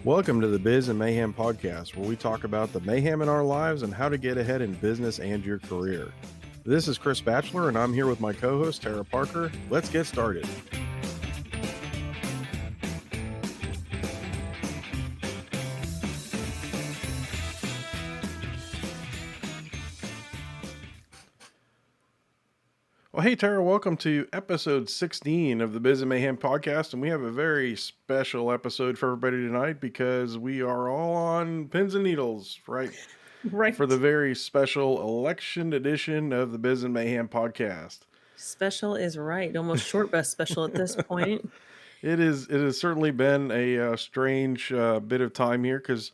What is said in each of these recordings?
Welcome to the Biz and Mayhem podcast, where we talk about the mayhem in our lives and how to get ahead in business and your career. This is Chris Batchelor, and I'm here with my co-host, Tara Parker. Let's get started. Well, hey, Tara, welcome to episode 16 of the Biz and Mayhem podcast. And we have a very special episode for everybody tonight because we are all on pins and needles, right? Right. For the very special election edition of the Biz and Mayhem podcast. Special is right. Almost short bus special at this point. It has certainly been a strange bit of time here because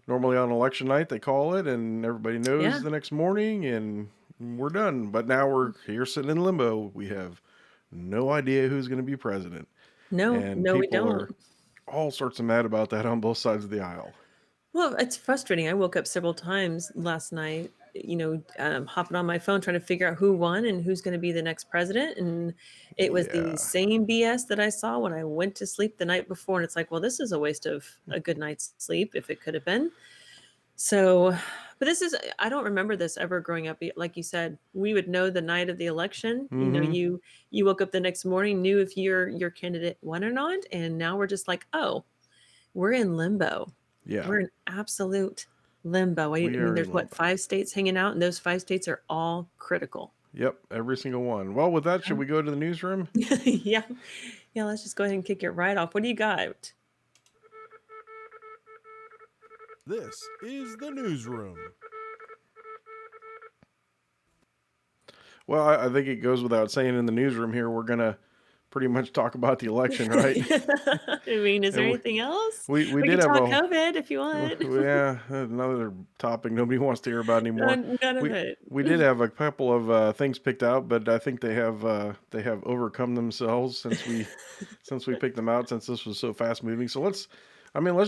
normally on election night they call it and everybody knows the next morning and we're done. But now we're here sitting in limbo. We have no idea who's going to be president. No, and we people don't. are all sorts of mad about that on both sides of the aisle. Well, it's frustrating. I woke up several times last night, hopping on my phone trying to figure out who won and who's going to be the next president. And it was the same BS that I saw when I went to sleep the night before. And it's like, well, this is a waste of a good night's sleep if it could have been. So, but I don't remember this ever growing up. Like you said, we would know the night of the election. Mm-hmm. You woke up the next morning, knew if your candidate won or not. And now we're just like, oh, we're in limbo. Yeah. We're in absolute limbo. I mean, there's 5 states hanging out, and those 5 states are all critical. Yep, every single one. Well, with that, should we go to the newsroom? Yeah, let's just go ahead and kick it right off. What do you got? This is the newsroom. Well, I think it goes without saying in the newsroom here, we're going to pretty much talk about the election, right? I mean, is there anything else? We can did have talk COVID if you want. Yeah, another topic nobody wants to hear about anymore. None of it. We did have a couple of things picked out, but I think they have overcome themselves since we picked them out, since this was so fast moving. So let's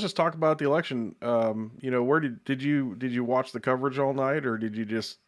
just talk about the election. Where did you watch the coverage all night, or did you just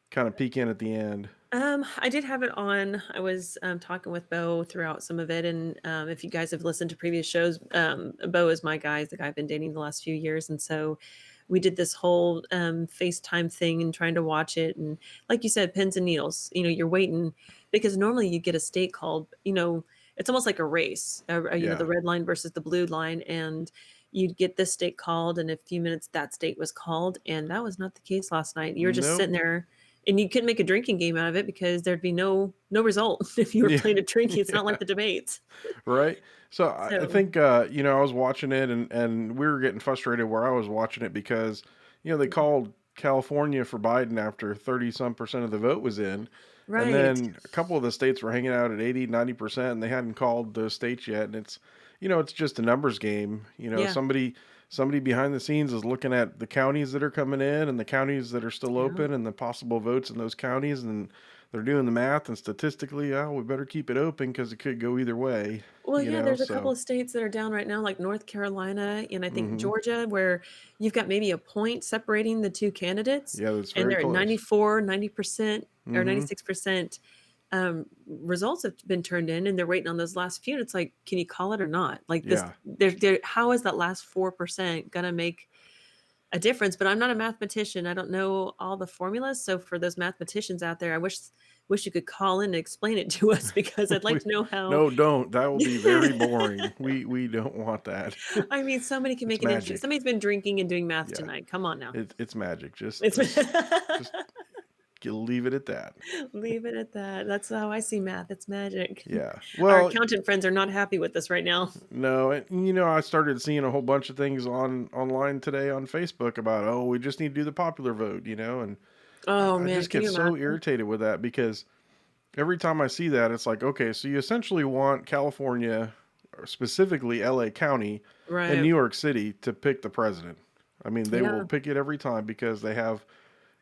kind of peek in at the end? I did have it on. I was talking with Bo throughout some of it, and if you guys have listened to previous shows, Bo is my guy, the guy I've been dating the last few years, and so we did this whole FaceTime thing and trying to watch it, and like you said, pins and needles. You're waiting because normally you get a state called. It's almost like a race. The red line versus the blue line, and you'd get this state called, and in a few minutes that state was called, and that was not the case last night. You were just sitting there. And you couldn't make a drinking game out of it because there'd be no result if you were playing a drinking. It's not like the debates. Right. So I think, I was watching it and we were getting frustrated where I was watching it because, they called California for Biden after 30% of the vote was in. Right. And then a couple of the states were hanging out at 80-90% and they hadn't called those states yet. And it's, it's just a numbers game. Somebody behind the scenes is looking at the counties that are coming in and the counties that are still open and the possible votes in those counties. And they're doing the math and statistically, we better keep it open because it could go either way. Well, there's a couple of states that are down right now, like North Carolina and I think Georgia, where you've got maybe a point separating the two candidates. Yeah, that's very And they're close. at 94, 90%, or 96%. Results have been turned in and they're waiting on those last few. And it's like, can you call it or not? Like this, how is that last 4% going to make a difference? But I'm not a mathematician. I don't know all the formulas. So for those mathematicians out there, I wish you could call in and explain it to us because I'd like to know how. No, don't. That will be very boring. We don't want that. I mean, somebody can make it interesting. Somebody's been drinking and doing math tonight. Come on now. It's magic. Just leave it at that. Leave it at that. That's how I see math. It's magic. Yeah. Well, our accountant friends are not happy with us right now. No, and I started seeing a whole bunch of things online today on Facebook about, we just need to do the popular vote, and I just get so irritated with that because every time I see that, it's like, okay, so you essentially want California, or specifically LA County and New York City to pick the president. I mean, they will pick it every time because they have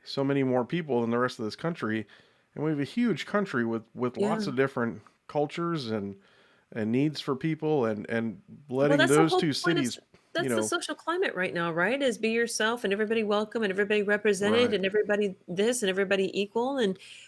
so many more people than the rest of this country, and we have a huge country with lots of different cultures and needs for people, and letting those two cities. That's the social climate right now, right? Is be yourself and everybody welcome and everybody represented and everybody this and everybody equal,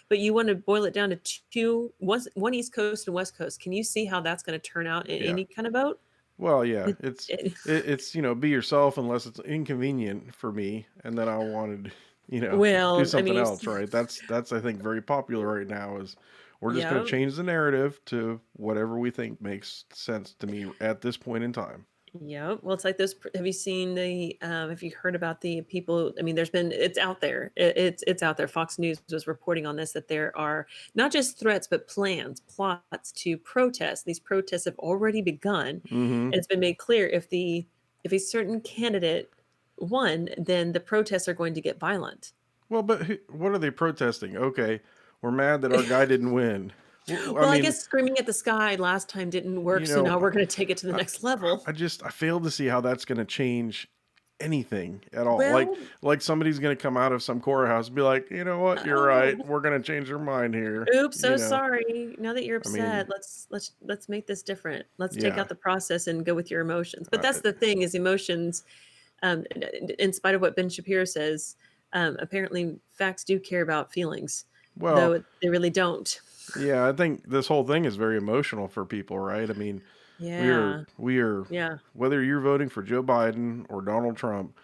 but you want to boil it down to one East Coast and West Coast. Can you see how that's going to turn out in any kind of vote? Well, yeah, It, it, it's be yourself unless it's inconvenient for me, and then I wanted do well, I something mean, else, right? That's I think very popular right now is we're just going to yeah. change the narrative to whatever we think makes sense to me at this point in time. Yeah, well, it's like those. Have you seen the? Have you heard about the people? I mean, there's been. It's out there. It's out there. Fox News was reporting on this that there are not just threats but plans, plots to protest. These protests have already begun, and Mm-hmm. it's been made clear if a certain candidate won, then the protests are going to get violent. Well, but what are they protesting? Okay, we're mad that our guy didn't win. I Well, I mean, guess screaming at the sky last time didn't work, you so know, now we're going to take it to the I, next level. I fail to see how that's going to change anything at all. Well, Like somebody's going to come out of some courthouse and be like, you know what, you're right. oh, We're going to change our mind here. oops, so sorry. Now that you're I mean, upset, let's make this different. Let's take yeah, out the process and go with your emotions. But that's uh, the thing is emotions. In spite of what Ben Shapiro says, apparently facts do care about feelings, well, though they really don't. yeah, I think this whole thing is very emotional for people, right? I mean, Yeah, we are, yeah. whether you're voting for Joe Biden or Donald Trump,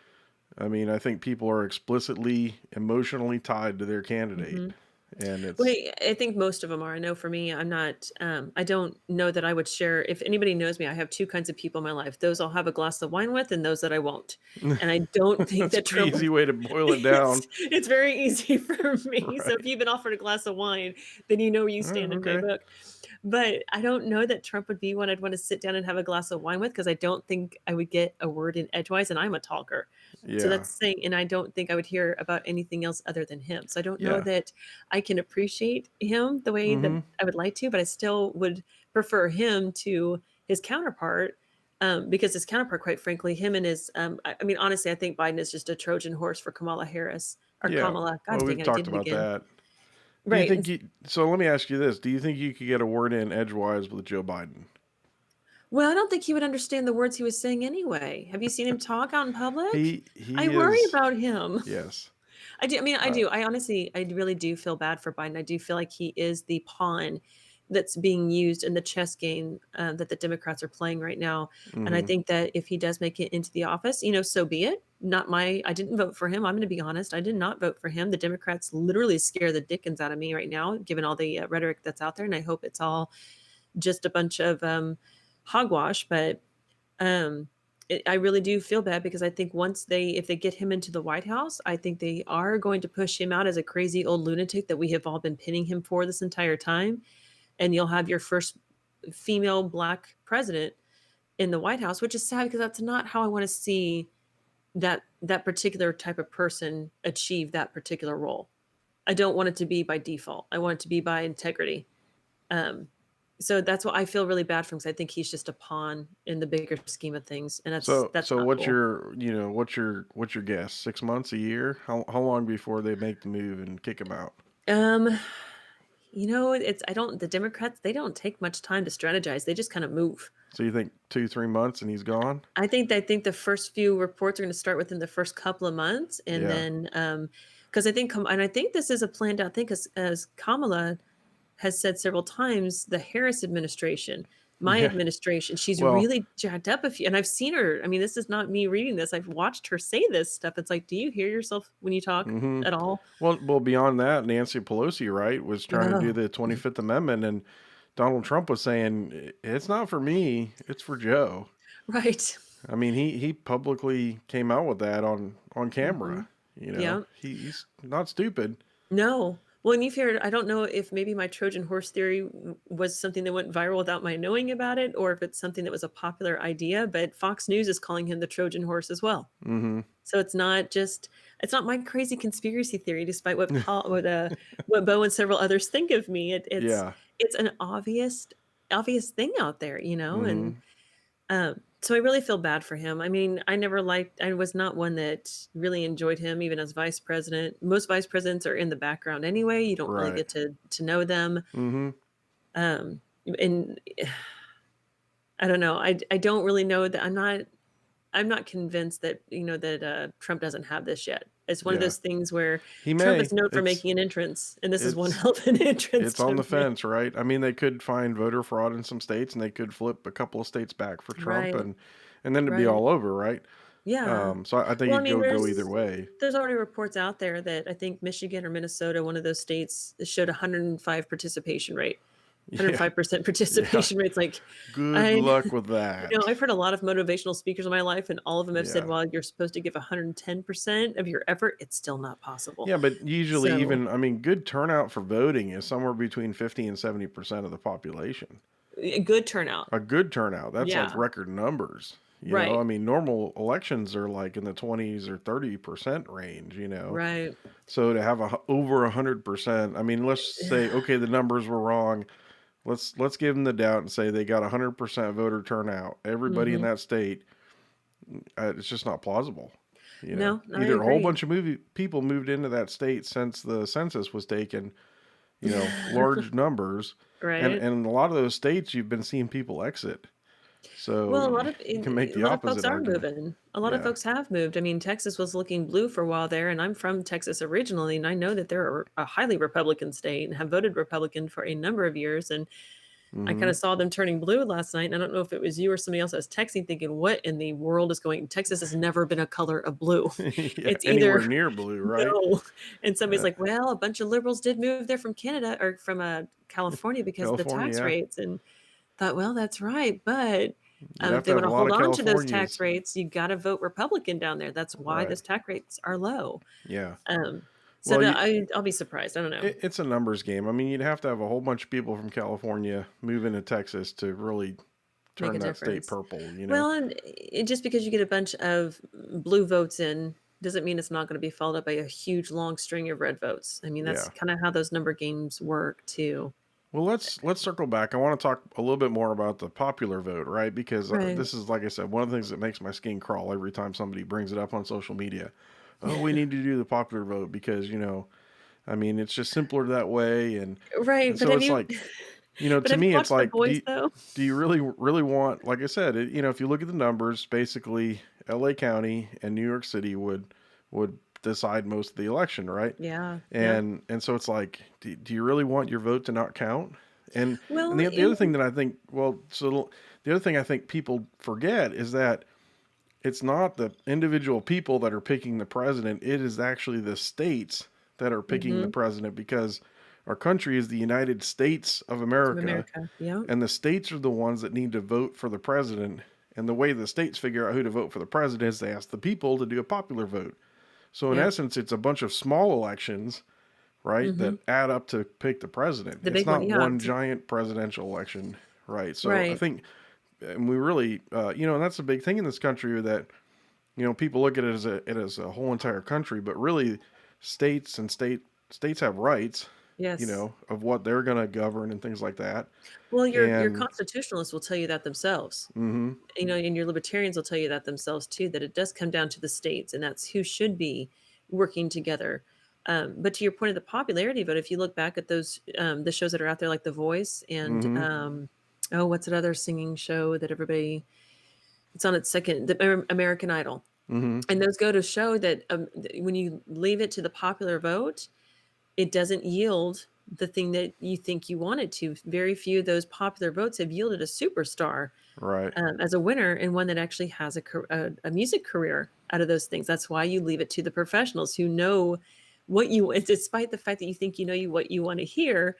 I mean, I think people are explicitly emotionally tied to their candidate, hmm and Well, it's I think most of them are. I know for me, I'm not. I don't know that I would share. If anybody knows me, I have two kinds of people in my life: those I'll have a glass of wine with, and those that I won't. And I don't think that's a that pretty Trump easy way to boil it down, it's very easy for me. So if right? you've been offered a glass of wine, then you know where you Oh, stand in my okay, book. But I don't know that Trump would be one I'd want to sit down and have a glass of wine with because I don't think I would get a word in edgewise, and I'm a talker. So yeah, that's saying, and I don't think I would hear about anything else other than him. So I don't know yeah, that I can appreciate him the way that mm-hmm, I would like to, but I still would prefer him to his counterpart. Because his counterpart, quite frankly, him and his, I mean, honestly, I think Biden is just a Trojan horse for Kamala Harris or yeah. Kamala. Well, God dang we've it, I talked did it about again. that. Do you Right. think you? So let me ask you this: do you think you could get a word in edgewise with Joe Biden? Well, I don't think he would understand the words he was saying anyway. Have you seen him talk out in public? I He worry is, about him. yes. I do. I mean, I Uh, do. I honestly, I really do feel bad for Biden. I do feel like he is the pawn that's being used in the chess game that the Democrats are playing right now. And I mm-hmm. think that if he does make it into the office, you know, so be it. Not my. I didn't vote for him. I'm going to be honest. I did not vote for him. The Democrats literally scare the dickens out of me right now, given all the rhetoric that's out there. And I hope it's all just a bunch of hogwash. But um, I really do feel bad because I think if they get him into the White House, I think they are going to push him out as a crazy old lunatic that we have all been pinning him for this entire time. And you'll have your first female black president in the White House, which is sad because that's not how I want to see that particular type of person achieve that particular role. I don't want it to be by default. I want it to be by integrity. Um, so that's what I feel really bad for him because I think he's just a pawn in the bigger scheme of things, and that's So not what's cool. your what's your guess? 6 months, a year? How long before they make the move and kick him out? Um, you know, it's I don't the Democrats they don't take much time to strategize. They just kind of move. So you think 2 3 months and he's gone? I think the first few reports are going to start within the first couple of months, and Yeah, then because and I think this is a planned out thing because as Kamala has said several times, the Harris administration, my yeah. administration, she's Well, really jacked up a few. And I've seen her. I mean, this is not me reading this. I've watched her say this stuff. It's like, do you hear yourself when you talk hmm at all? well, beyond that, Nancy Pelosi, right, was trying to do No. the 25th Amendment, and Donald Trump was saying it's not for me, it's for Joe. Right. I mean, he publicly came out with that on hmm camera. Yeah. He's not stupid. No. Well, and you've heard, I don't know if maybe my Trojan horse theory was something that went viral without my knowing about it, or if it's something that was a popular idea, but Fox News is calling him the Trojan horse as well. Hmm. So it's not my crazy conspiracy theory, despite what Bo and several others think of me. Yeah. It's an obvious thing out there, you know, and Hmm. so I really feel bad for him. I mean, I was not one that really enjoyed him, even as vice president. Most vice presidents are in the background anyway. You don't really Right. get to know them. Hmm. And I don't know. I don't really know that I'm not convinced that Trump doesn't have this yet. It's one of Yeah. those things where He Trump may. is known for making an entrance, and this is one It's hell of an entrance it's on to the make. fence, right? I mean, they could find voter fraud in some states, and they could flip a couple of states back for Trump, Right, and then it'd be right. all over, right? Yeah. So I think Well, I it mean, could go either way. there's already reports out there that I think Michigan or Minnesota, one of those states, showed 105 participation rate. Yeah, 105% yeah. participation rates. Like, Good I, luck with that. I've heard a lot of motivational speakers in my life, and all of them have said, Yeah. while you're supposed to give 110% of your effort, it's still not possible. Yeah, but usually So, even I mean, good turnout for voting is somewhere between 50 and 70% of the population. a good turnout. A good turnout, that's like Yeah. record numbers. I Right. mean, normal elections are like in the 20s or 30% range. Right. So to have over 100%, I mean, let's say okay, the numbers were wrong. Let's give them the doubt and say they got 100% voter turnout. Everybody in Hmm. that state, it's just not plausible. No, I Either a whole agree. bunch of people moved into that state since the census was taken, large numbers, and Right. and a lot of those states you've been seeing people exit. So Well, you can make a the lot of folks opposite are argument. moving. A lot of Yeah. folks have moved. I mean, Texas was looking blue for a while there, and I'm from Texas originally, and I know that they're a highly Republican state and have voted Republican for a number of years. And I kind Hmm. of saw them turning blue last night. And I don't know if it was you or somebody else I was texting, thinking, "What in the world is going?" Texas has never been a color of blue. Yeah, It's anywhere either near blue, right? no. And somebody's Uh, like, "Well, a bunch of liberals did move there from Canada or from California because of the California, tax yeah. rates." And thought, well, that's right, but You'd if have to they have want a to lot hold of on to those tax Californias. rates, you got to vote Republican down there. That's why Right. those tax rates are low. Yeah. Um, so Well, I'll be surprised. I don't know. it's a numbers game. I mean, you'd have to have a whole bunch of people from California move into Texas to really Make a turn that state difference. purple. Well, and just because you get a bunch of blue votes in doesn't mean it's not going to be followed up by a huge long string of red votes. I mean, that's Yeah. kind of how those number games work too. Well, let's circle back. I want to talk a little bit more about the popular vote, right? Because Right. this is, like I said, one of the things that makes my skin crawl every time somebody brings it up on social media. Oh, we need to do the popular vote because I mean, it's just simpler that way, and Right. But so have it's you like, but to have you me, it's watched The like, Boys though? do you really want, like I said, if you look at the numbers, basically, L.A. County and New York City would decide most of the election, right? Yeah. Yeah. And so it's like, do you really want your vote to not count? And Well, the other thing that I think, well, so the other thing I think people forget is that it's not the individual people that are picking the president. It is actually the states that are picking the mhm, president because our country is the United States of of America, America. Yeah. and the states are the ones that need to vote for the president. And the way the states figure out who to vote for the president is they ask the people to do a popular vote. So in Yep. essence, it's a bunch of small elections, right, that Mhm. add up to pick the president. The It's big one, not yeah. one giant presidential election, right? So I Right. think, and we really, and that's a big thing in this country that people look at it as a whole entire country, but really, states have rights, Yes. of what they're going to govern and things like that. Well, your And constitutionalists will tell you that themselves. hmm And your libertarians will tell you that themselves too, that it does come down to the states, and that's who should be working together. But to your point of the popularity vote, if you look back at those the shows that are out there, like The Voice and hmm oh, what's that other singing show that everybody it's on its second, the American Idol, hmm and those go to show that when you leave it to the popular vote, it doesn't yield the thing that you think you want it to. Very few of those popular votes have yielded a superstar right, as a winner and one that actually has a music career out of those things. That's why you leave it to the professionals who know what you, despite the fact that you think what you want to hear,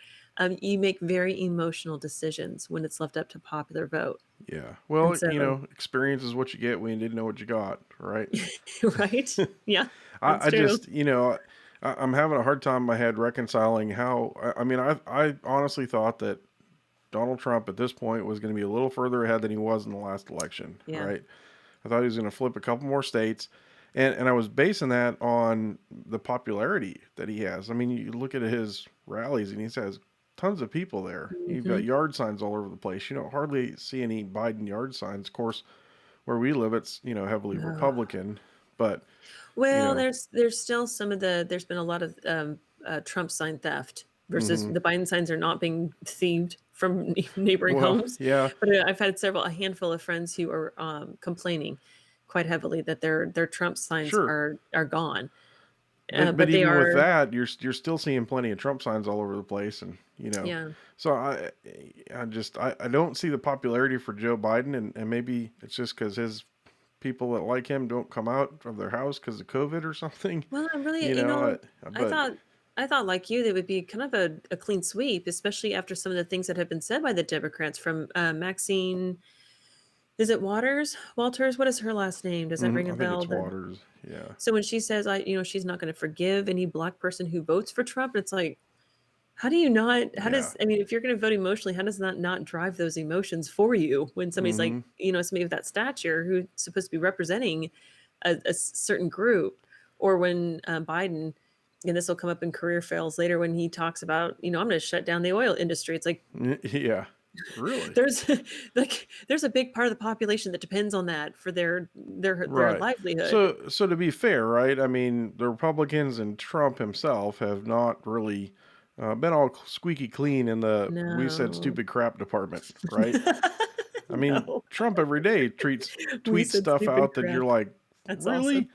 you make very emotional decisions when it's left up to popular vote. yeah. And Well, so, experience is what you get when you didn't know what you got, right? right? Yeah, that's I true. just, I'm having a hard time in my head reconciling how. I mean, I honestly thought that Donald Trump at this point was going to be a little further ahead than he was in the last election, Yeah. right? I thought he was going to flip a couple more states, and I was basing that on the popularity that he has. I mean, you look at his rallies, and he has tons of people there. You've got Hmm. yard signs all over the place. You don't hardly see any Biden yard signs. Of course, where we live, it's heavily Republican, but you Well, know, there's still there's been a lot of Trump sign theft versus hmm the Biden signs are not being thieved from neighboring well, homes. yeah, But I've had a handful of friends who are complaining quite heavily that their Trump signs Sure. are gone. But But they even with are, that, you're still seeing plenty of Trump signs all over the place, and yeah. so I don't see the popularity for Joe Biden, and maybe it's just because his people that like him don't come out of their house because of COVID or something, Well, I'm really, you know. I But thought I thought like you, that would be kind of a clean sweep, especially after some of the things that have been said by the Democrats from Maxine. Is it Walters? What is her last name? Does that ring a I think bell? it's Waters. Yeah, So when she says, she's not going to forgive any black person who votes for Trump, it's like, how do you not? How yeah. does, I mean, if you're going to vote emotionally, how does that not drive those emotions for you when somebody's like, Hmm. somebody of that stature who's supposed to be representing a certain group, or when Biden, and this will come up in career fails later when he talks about, I'm going to shut down the oil industry. It's like, Yeah, really. there's there's a big part of the population that depends on that for their Right. livelihood. So to be fair, right? I mean, the Republicans and Trump himself have not really been all squeaky clean in the we said No. stupid crap department, right? I mean, No. Trump every day We tweets said stuff stupid out that crap. you're like, That's awesome. really?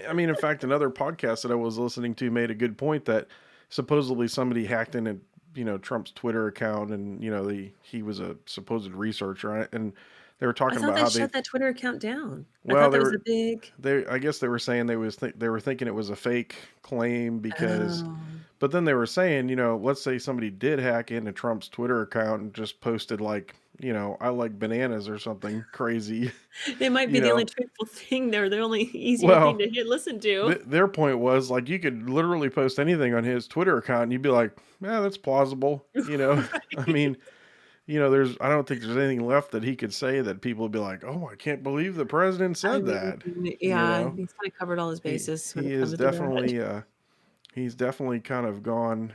I mean, in fact, another podcast that I was listening to made a good point that supposedly somebody hacked into Trump's Twitter account, and he was a supposed researcher on it, and they were I talking thought about they how they shut that Twitter account down. I well thought they that was a were big. they I guess they were saying they were thinking it was a fake claim because Oh. but then they were saying, let's say somebody did hack into Trump's Twitter account and just posted like, I like bananas or something crazy, It might be you the only know. truthful thing there, the only easier thing Well, to listen to. their point was like you could literally post anything on his Twitter account and you'd be like, yeah, that's plausible. I Right. mean, I don't think there's anything left that he could say that people would be like, oh, I can't believe the president I said mean, that. You yeah, know, he's kinda covered all his he bases when he it is comes to that. definitely he's definitely kind of gone,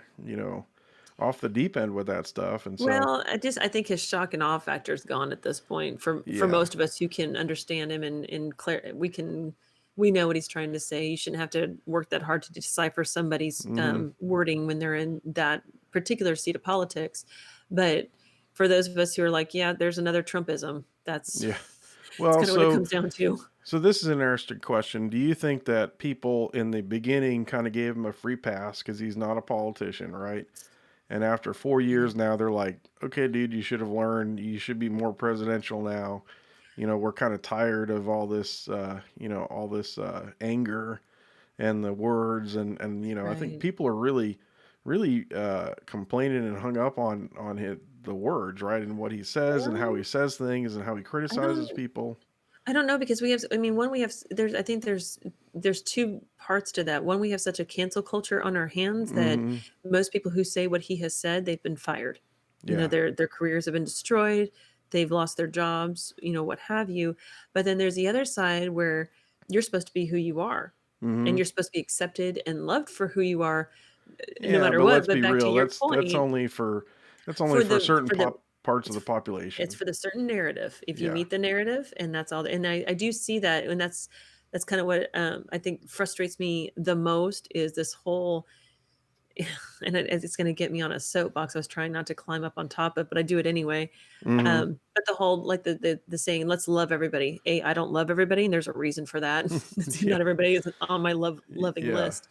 off the deep end with that stuff. And so, Well, I think his shock and awe factor is gone at this point for yeah. most of us who can understand him, and we know what he's trying to say. You shouldn't have to work that hard to decipher somebody's Hmm. wording when they're in that particular seat of politics. But for those of us who are like, yeah, there's another Trumpism. That's Yeah. it's Well, kind of what it so comes down to. so this is an interesting question. Do you think that people in the beginning kind of gave him a free pass because he's not a politician, right? And after 4 years Yeah. now, they're like, okay, dude, you should have learned. You should be more presidential now. We're kind of tired of all this anger and the words, and I think Right. people are really, really complaining and hung up on the words, right, and what he says and how Well, he says things and how he I criticizes don't people. I don't know, because we have, I mean, one, we have, there's, I think there's two parts to that. One, we have such a cancel culture on our hands that Hmm. most people who say what he has said, they've been fired. Yeah. Their careers have been destroyed. They've lost their jobs, what have you. But then there's the other side where you're supposed to be who you are, and Hmm. you're supposed to be accepted and loved for who you are, no Yeah, matter but what. let's But be back to real. your That's point, only for for certain for the parts of it's the it's population. for the certain narrative. If you Yeah. meet the narrative, and that's all, and I do see that, and that's kind of what I think frustrates me the most, is this whole, and it's going to get me on a soapbox. I was trying not to climb up on top of, but I do it anyway. Hmm. But the whole, like the saying, "Let's love everybody." I don't love everybody, and there's a reason for that. Yeah. Not everybody is on my loving Yeah. list.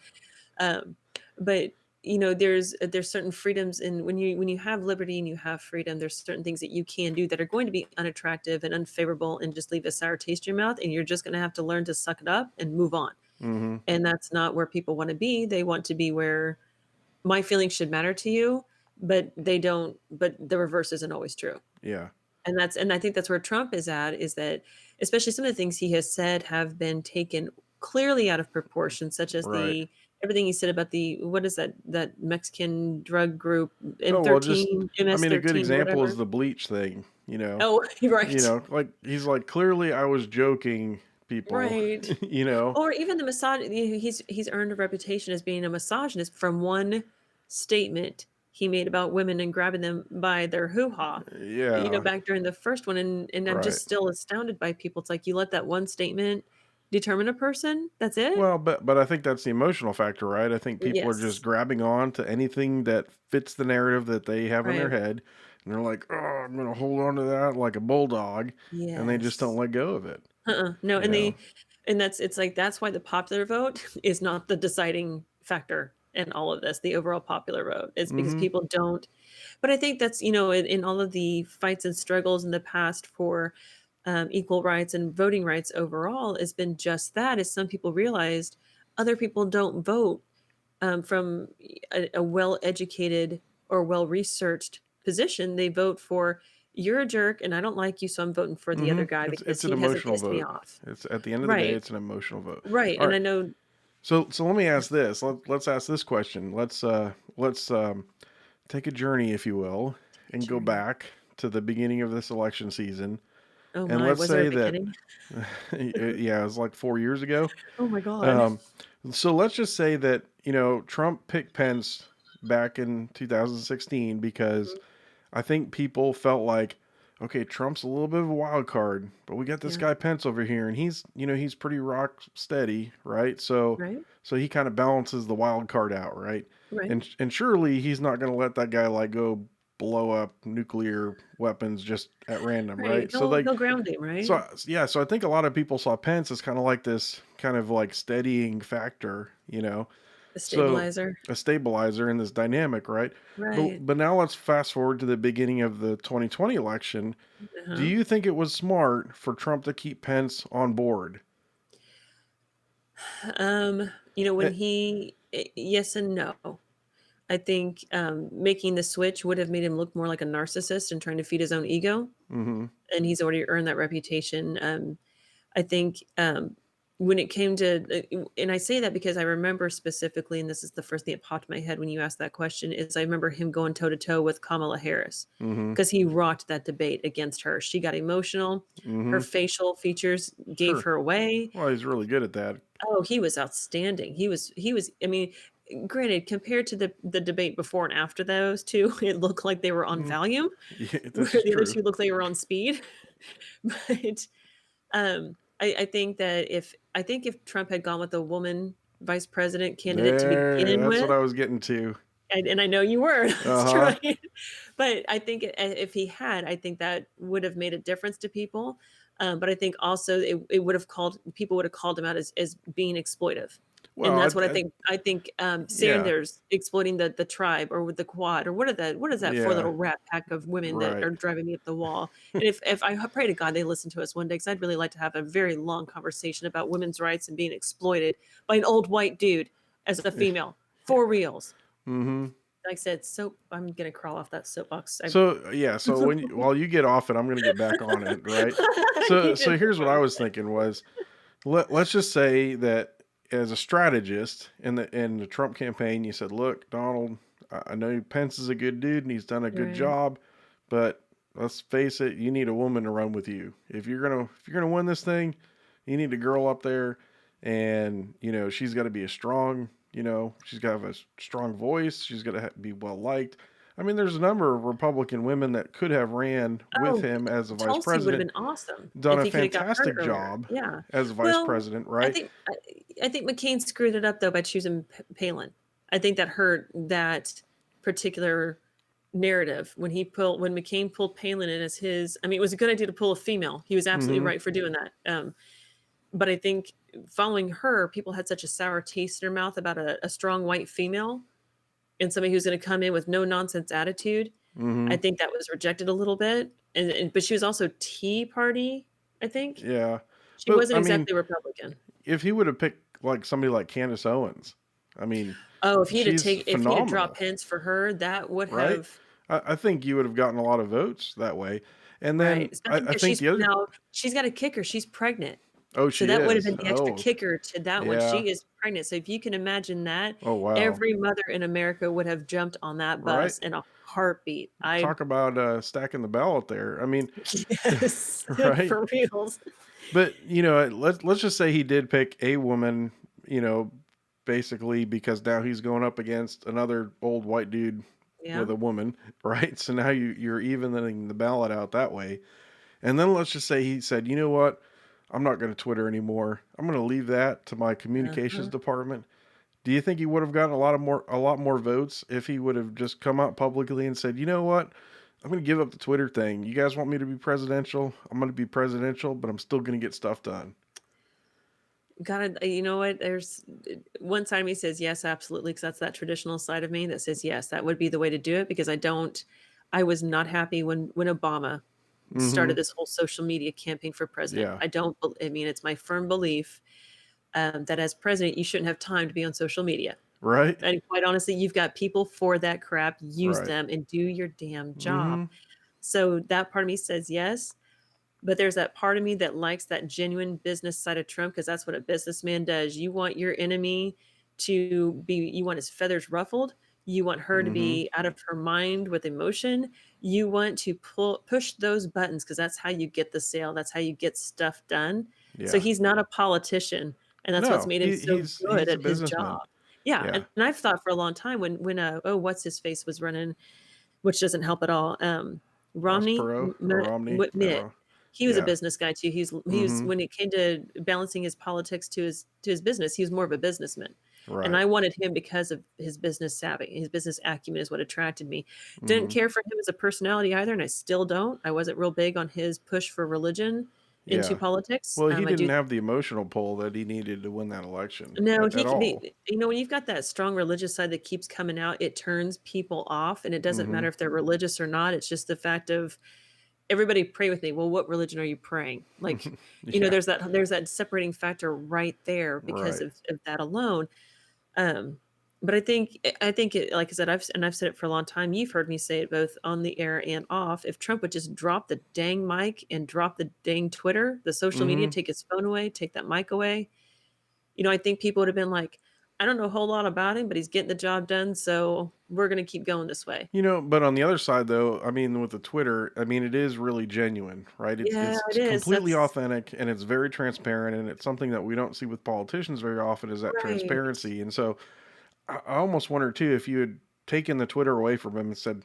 Um, but there's certain freedoms, and when you have liberty and you have freedom, there's certain things that you can do that are going to be unattractive and unfavorable and just leave a sour taste in your mouth, and you're just going to have to learn to suck it up and move on. Hmm. And that's not where people want to be. They want to be where my feelings should matter to you, but they don't. But the reverse isn't always true. Yeah. And I think that's where Trump is at, is that especially some of the things he has said have been taken clearly out of proportion, such as Right. the everything he said about the, what is that Mexican drug group, Oh well, just M13, I mean, a good MS-13, example is whatever. the bleach thing. Oh, you're right. Like he's like, clearly I was joking, people. Right. you know. Or even the he's earned a reputation as being a misogynist from one statement he made about women and grabbing them by their hoo-ha, Yeah. back during the first one, and I'm Right. just still astounded by people. It's like, you let that one statement determine a person? That's it? Well, but I think that's the emotional factor, right? I think people are just Yes. grabbing on to anything that fits the narrative that they have in their Right. head. and they're like, "Oh, I'm gonna hold on to that like a bulldog," and they just don't Yes. let go of it. No, You know. and it's like that's why the popular vote is not the deciding factor in all of this. The overall popular vote is because Mm-hmm. people don't. But I think that's in all of the fights and struggles in the past for equal rights and voting rights overall has been just that. Is some people realized other people don't vote from a well-educated or well-researched position. They vote for you're a jerk and I don't like you, so I'm voting for the Mm-hmm. other guy because It's an he hasn't emotional pissed me vote. off. It's at the end of the day, Right. it's an emotional vote. Right. All And right. I know So let me ask this. Let's ask this question. Let's take a journey, if you will, and go journey. back to the beginning of this election season. Oh And my, let's was there a say that, beginning? yeah, it was like 4 years ago. Oh my God. Um, so let's just say that, Trump picked Pence back in 2016 because Mhm. I think people felt like, okay, Trump's a little bit of a wild card, but we got this Yeah. guy Pence over here, and he's pretty rock steady, right? So, Right. so he kind of balances the wild card out, right? Right. And surely he's not going to let that guy like go blow up nuclear weapons just at random, Right. right? So He'll like, he'll ground him, right? yeah, so I think a lot of people saw Pence as kind of like this kind of like steadying factor, The so stabilizer. a stabilizer in this dynamic, right? Right. But now let's fast forward to the beginning of the 2020 election. Do Uh-huh. you think it was smart for Trump to keep Pence on board? When Eh, yes and no. I think making the switch would have made him look more like a narcissist and trying to feed his own ego. mm-hmm, And he's already earned that reputation. I think when it came to, and I say that because I remember specifically, and this is the first thing that popped in my head when you asked that question, is I remember him going toe to toe with Kamala Harris mm-hmm, because he rocked that debate against her. She got emotional. Her mm-hmm. facial features gave Sure. her away. Well, he's really good at that. Oh, he was outstanding. He was. I mean, granted, compared to the debate before and after those two, it looked like they were on Mm, Valium, yeah, where this is the other true. two looked like they were on speed. But I think that if Trump had gone with a woman vice president candidate to There, begin that's what with, I was getting to. and I know you were, that's Uh-huh. right. But I think if he had, I think that would have made a difference to people. But I think also it would have called people would have called him out as being exploitive. And Well, that's what I think. I think yeah, Sanders exploiting the tribe or with the quad or what is that four yeah, little rat pack of women that right. are driving me up the wall. And if I pray to God they listen to us one day because I'd really like to have a very long conversation about women's rights and being exploited by an old white dude as a female for reals. Mm-hmm. Like I said, soap. I'm gonna crawl off that soapbox. So yeah, so while you get off it, I'm gonna get back on it, right? You So did here's what before I me. was thinking was let's just say that as a strategist in the Trump campaign, you said, look, Donald, I know Pence is a good dude and he's done a good Right. job, but let's face it, you need a woman to run with you. If you're gonna win this thing, you need a girl up there, and she's got to be a strong. She's got to have a strong voice. She's got to be well liked. I mean, there's a number of Republican women that could have ran with Oh, him as a vice Tulsi would have president, been awesome done if a he coulda got her fantastic earlier. job Yeah. as vice Well, president, I right? think I think McCain screwed it up though by choosing Palin. I think that hurt that particular narrative when McCain pulled Palin in as his. I mean, it was a good idea to pull a female. He was absolutely Mm-hmm. right for doing that. But I think following her, people had such a sour taste in their mouth about a strong white female and somebody who's going to come in with no nonsense attitude. Mm-hmm. I think that was rejected a little bit, but she was also Tea Party, I think. Yeah, She but wasn't I mean, exactly Republican. if he would have picked like somebody like Candace Owens, I mean, Oh, she's if he had dropped phenomenal, Pence for her, that would right? have I think you would have gotten a lot of votes that way. And right, then I, especially I because think the other, she's got a kicker, she's pregnant. oh, So she that would have is. been the extra Oh, kicker to that one. yeah. She is pregnant. So if you can imagine that, Oh, wow. every mother in America would have jumped on that Right. bus in a heartbeat. I Talk about stacking the ballot there. I mean, yes, right. for reals. But let's just say he did pick a woman, you know, basically because now he's going up against another old white dude Yeah. with a woman, right? So now you're evening the ballot out that way. And then let's just say he said, you know what? I'm not going to Twitter anymore. I'm going to leave that to my communications Uh-huh. department. Do you think he would have gotten a lot more votes if he would have just come out publicly and said, you know what? I'm going to give up the Twitter thing. You guys want me to be presidential? I'm going to be presidential, but I'm still going to get stuff done. Gotta, you know what? There's one side of me says yes, absolutely, because that's that traditional side of me that says yes, that would be the way to do it. Because I was not happy when Obama Mm-hmm. started this whole social media campaign for president. Yeah. I mean, it's my firm belief that as president, you shouldn't have time to be on social media. Right? And quite honestly, you've got people for that crap. Use Right. them and do your damn job. Mm-hmm. So that part of me says yes. But there's that part of me that likes that genuine business side of Trump because that's what a businessman does. You want your enemy you want his feathers ruffled. You want her to Mm-hmm. be out of her mind with emotion. You want to push those buttons because that's how you get the sale. That's how you get stuff done. So Yeah. he's not a politician, and that's what's No, made him so good he's a at his businessman. job. Yeah, Yeah. and I've thought for a long time when what's his face was running, which doesn't help at all. Ross Romney, Perot or Romney. Mitt, he was a Yeah. business guy too. He was Mm-hmm. when it came to balancing his politics to his business, he was more of a businessman. And Right. I wanted him because of his business savvy. His business acumen is what attracted me. Didn't Mm-hmm. care for him as a personality either, and I still don't. I wasn't real big on his push for religion into Yeah. politics. Well, he I do didn't have the emotional pull that he needed to win that election no, at he can all. be, when you've got that strong religious side that keeps coming out, it turns people off, and it doesn't Mm-hmm. matter if they're religious or not. It's just the fact of everybody pray with me. Well, what religion are you praying? Like, Yeah. there's that separating factor right there because Right. of that alone. Um, but I think it, like I said, I've said it for a long time. You've heard me say it both on the air and off. If Trump would just drop the dang mic and drop the dang Twitter, the social media, Mm-hmm. take his phone away, take that mic away, I think people would have been like, I don't know a whole lot about him, but he's getting the job done, so we're going to keep going this way. But on the other side, though, I mean, with the Twitter, I mean, it is really genuine, right? It's Yeah, it's it is. completely That's authentic and it's very transparent, and it's something that we don't see with politicians very often is that right. transparency. And so, I almost wonder too if you had taken the Twitter away from him and said,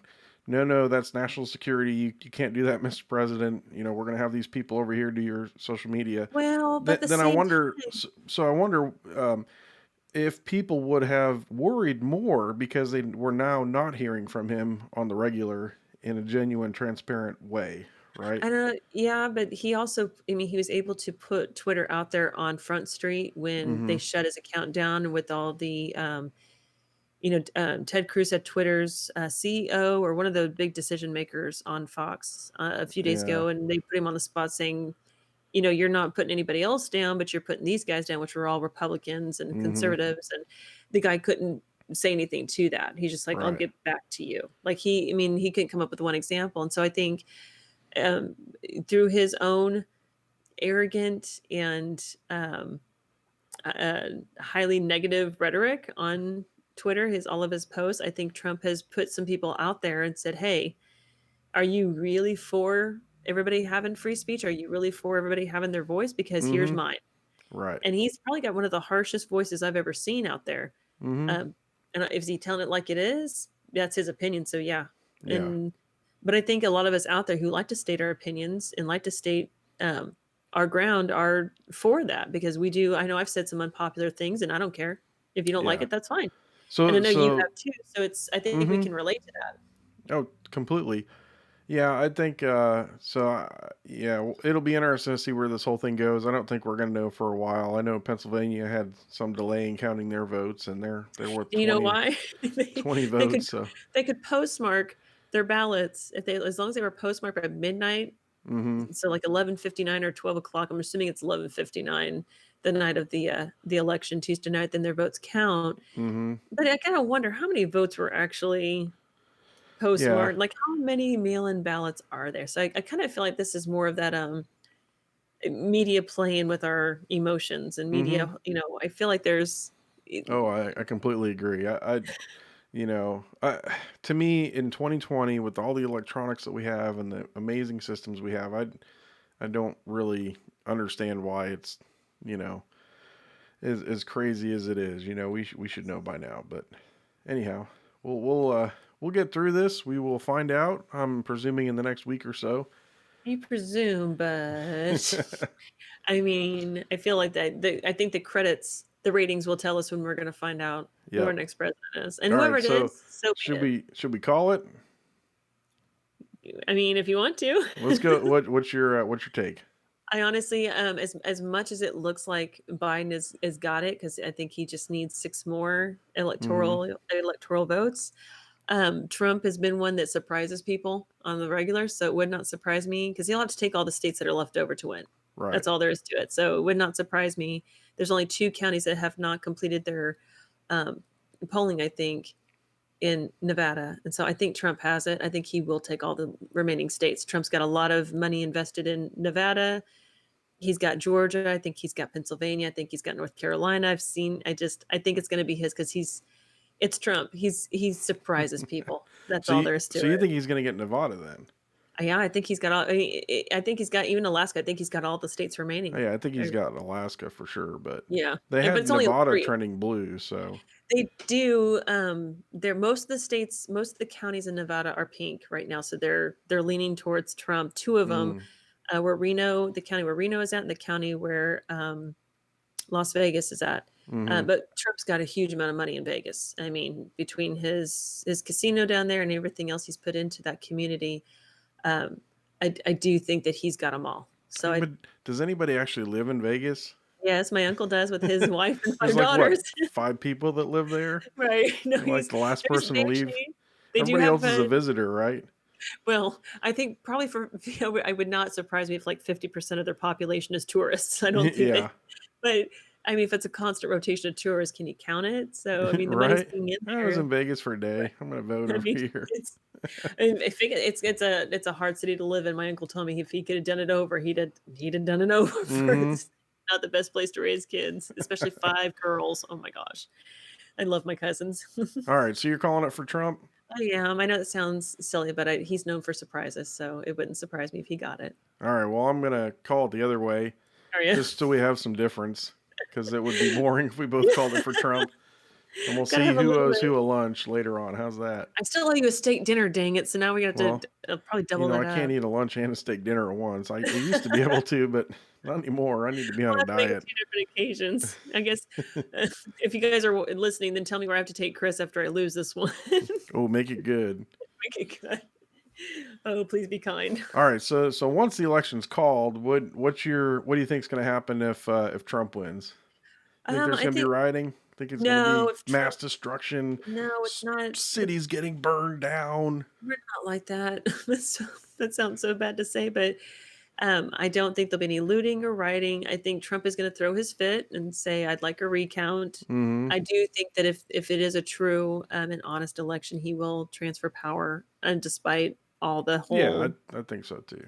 "No, no, that's national security. You can't do that, Mr. President. We're going to have these people over here do your social media." Well, but at the Then I same wonder. time, So I wonder. If people would have worried more because they were now not hearing from him on the regular in a genuine, transparent way, right? I know, yeah, but he also, I mean, he was able to put Twitter out there on Front Street when Mm-hmm. they shut his account down with all the, Ted Cruz at Twitter's CEO or one of the big decision makers on Fox a few days Yeah. ago, and they put him on the spot saying, you're not putting anybody else down, but you're putting these guys down, which were all Republicans and Mm-hmm. conservatives. And the guy couldn't say anything to that. He's just like, I'll Right. get back to you. Like I mean, he couldn't come up with one example. And so I think um, through his own arrogant and highly negative rhetoric on Twitter, all of his posts, I think Trump has put some people out there and said, hey, are you really for everybody having free speech? Are you really for everybody having their voice? Because here's Mm-hmm. mine. Right. And he's probably got one of the harshest voices I've ever seen out there. Mm-hmm. Um, and is he telling it like it is? That's his opinion. So yeah. Yeah. And but I think a lot of us out there who like to state our opinions and like to state um, our ground are for that because we do. I know I've said some unpopular things, and I don't care if you don't like Yeah. it. That's fine. And I So know you so have too. So I think we mm-hmm. can relate to that. Oh, completely. Yeah, I think yeah, it'll be interesting to see where this whole thing goes. I don't think we're going to know for a while. I know Pennsylvania had some delay in counting their votes, and they're worth And you know 20 why? they, 20 they could votes. So, they could postmark their ballots if they as long as they were postmarked by midnight. mm-hmm. So like 11:59 or 12 o'clock. I'm assuming it's 11:59 the night of the election Tuesday night. Then their votes count. Mm-hmm. But I kind of wonder how many votes were actually Yeah. postmarked. Like how many mail-in ballots are there? So I kind of feel like this is more of that media playing with our emotions and Mm-hmm. media. I feel like there's Oh, I completely agree. I to me in 2020 with all the electronics that we have and the amazing systems we have, I don't really understand why it's, you know, as crazy as it is. We should know by now, but anyhow, we'll get through this. We will find out. I'm presuming in the next week or so. you presume, but I mean, I feel like that. I think the ratings will tell us when we're going to find out who our Yep. next president is, and All whoever right. it So is, so be should it. we should we call it? I mean, if you want to. Let's go. What's your take? I honestly, as much as it looks like Biden is got it, because I think he just needs 6 more Mm-hmm. electoral votes. Trump has been one that surprises people on the regular, so it would not surprise me because he'll have to take all the states that are left over to win. Right. That's all there is to it. So it would not surprise me. There's only 2 counties that have not completed their um, polling, I think, in Nevada. And so I think Trump has it. I think he will take all the remaining states. Trump's got a lot of money invested in Nevada. He's got Georgia. I think he's got Pennsylvania. I think he's got North Carolina. I think it's going to be his because it's Trump. He surprises people. That's So all you there is to so you it. think he's going to get Nevada then? Yeah, I think he's got all. I think he's got even Alaska. I think he's got all the states Oh, remaining. yeah, I think he's got Alaska for sure, but Yeah, they but had it's only Nevada 3. trending blue. So They do. They're most of the states, most of the counties in Nevada are pink right now, so they're leaning towards Trump. 2 of them, mm, the county where Reno is at, and the county where Las Vegas is at. mm-hmm. But Trump's got a huge amount of money in Vegas. I mean, between his casino down there and everything else he's put into that community, um, I do think that he's got them all. So But does anybody actually live in Vegas? yes, my uncle does with his wife and 5 There's like what, daughters. 5 people that live there? Right? No, You're like the last there's person they to leave. actually they do Everybody have else is a visitor, right? well, I think probably for I would not surprise me if like 50% of their population is tourists. I don't think Yeah, but I mean, if it's a constant rotation of tourists, can you count it? So I mean, the money's right. being in I was there. in Vegas for a day. I'm gonna vote I over mean, here. I think it's a hard city to live in. My uncle told me if he could have done it over, he'd have done it over for Mm-hmm. it's not the best place to raise kids, especially 5 girls. Oh my gosh. I love my cousins. All right, so you're calling it for Trump? I am. I know it sounds silly, but he's known for surprises, so it wouldn't surprise me if he got it. All right, well, I'm gonna call it the other way, Are you? just so we have some difference, because it would be boring if we both called it for Trump. And we'll Gotta see have a who little owes bit. who a lunch later on. How's that? I still owe you a steak dinner, dang it. So now we got to Well, probably double I that can't up. eat a lunch and a steak dinner at once. I used to be able to, but not anymore. I need to be on We'll a have to make it diet. 2 different occasions. I guess if you guys are listening, then tell me where I have to take Chris after I lose this one. Oh, make it good. Make it good. Oh, please be kind. All right, so once the election's called, what do you think's going to happen if Trump wins? Think there's I going to be think rioting? Think it's going to no, be if mass Trump, destruction, no, it's not. cities getting burned down? We're not like that. That sounds so bad to say, but I don't think there'll be any looting or rioting. I think Trump is going to throw his fit and say, "I'd like a recount." Mm-hmm. I do think that if it is a true and honest election, he will transfer power, and despite all the Yeah, whole, I think so too.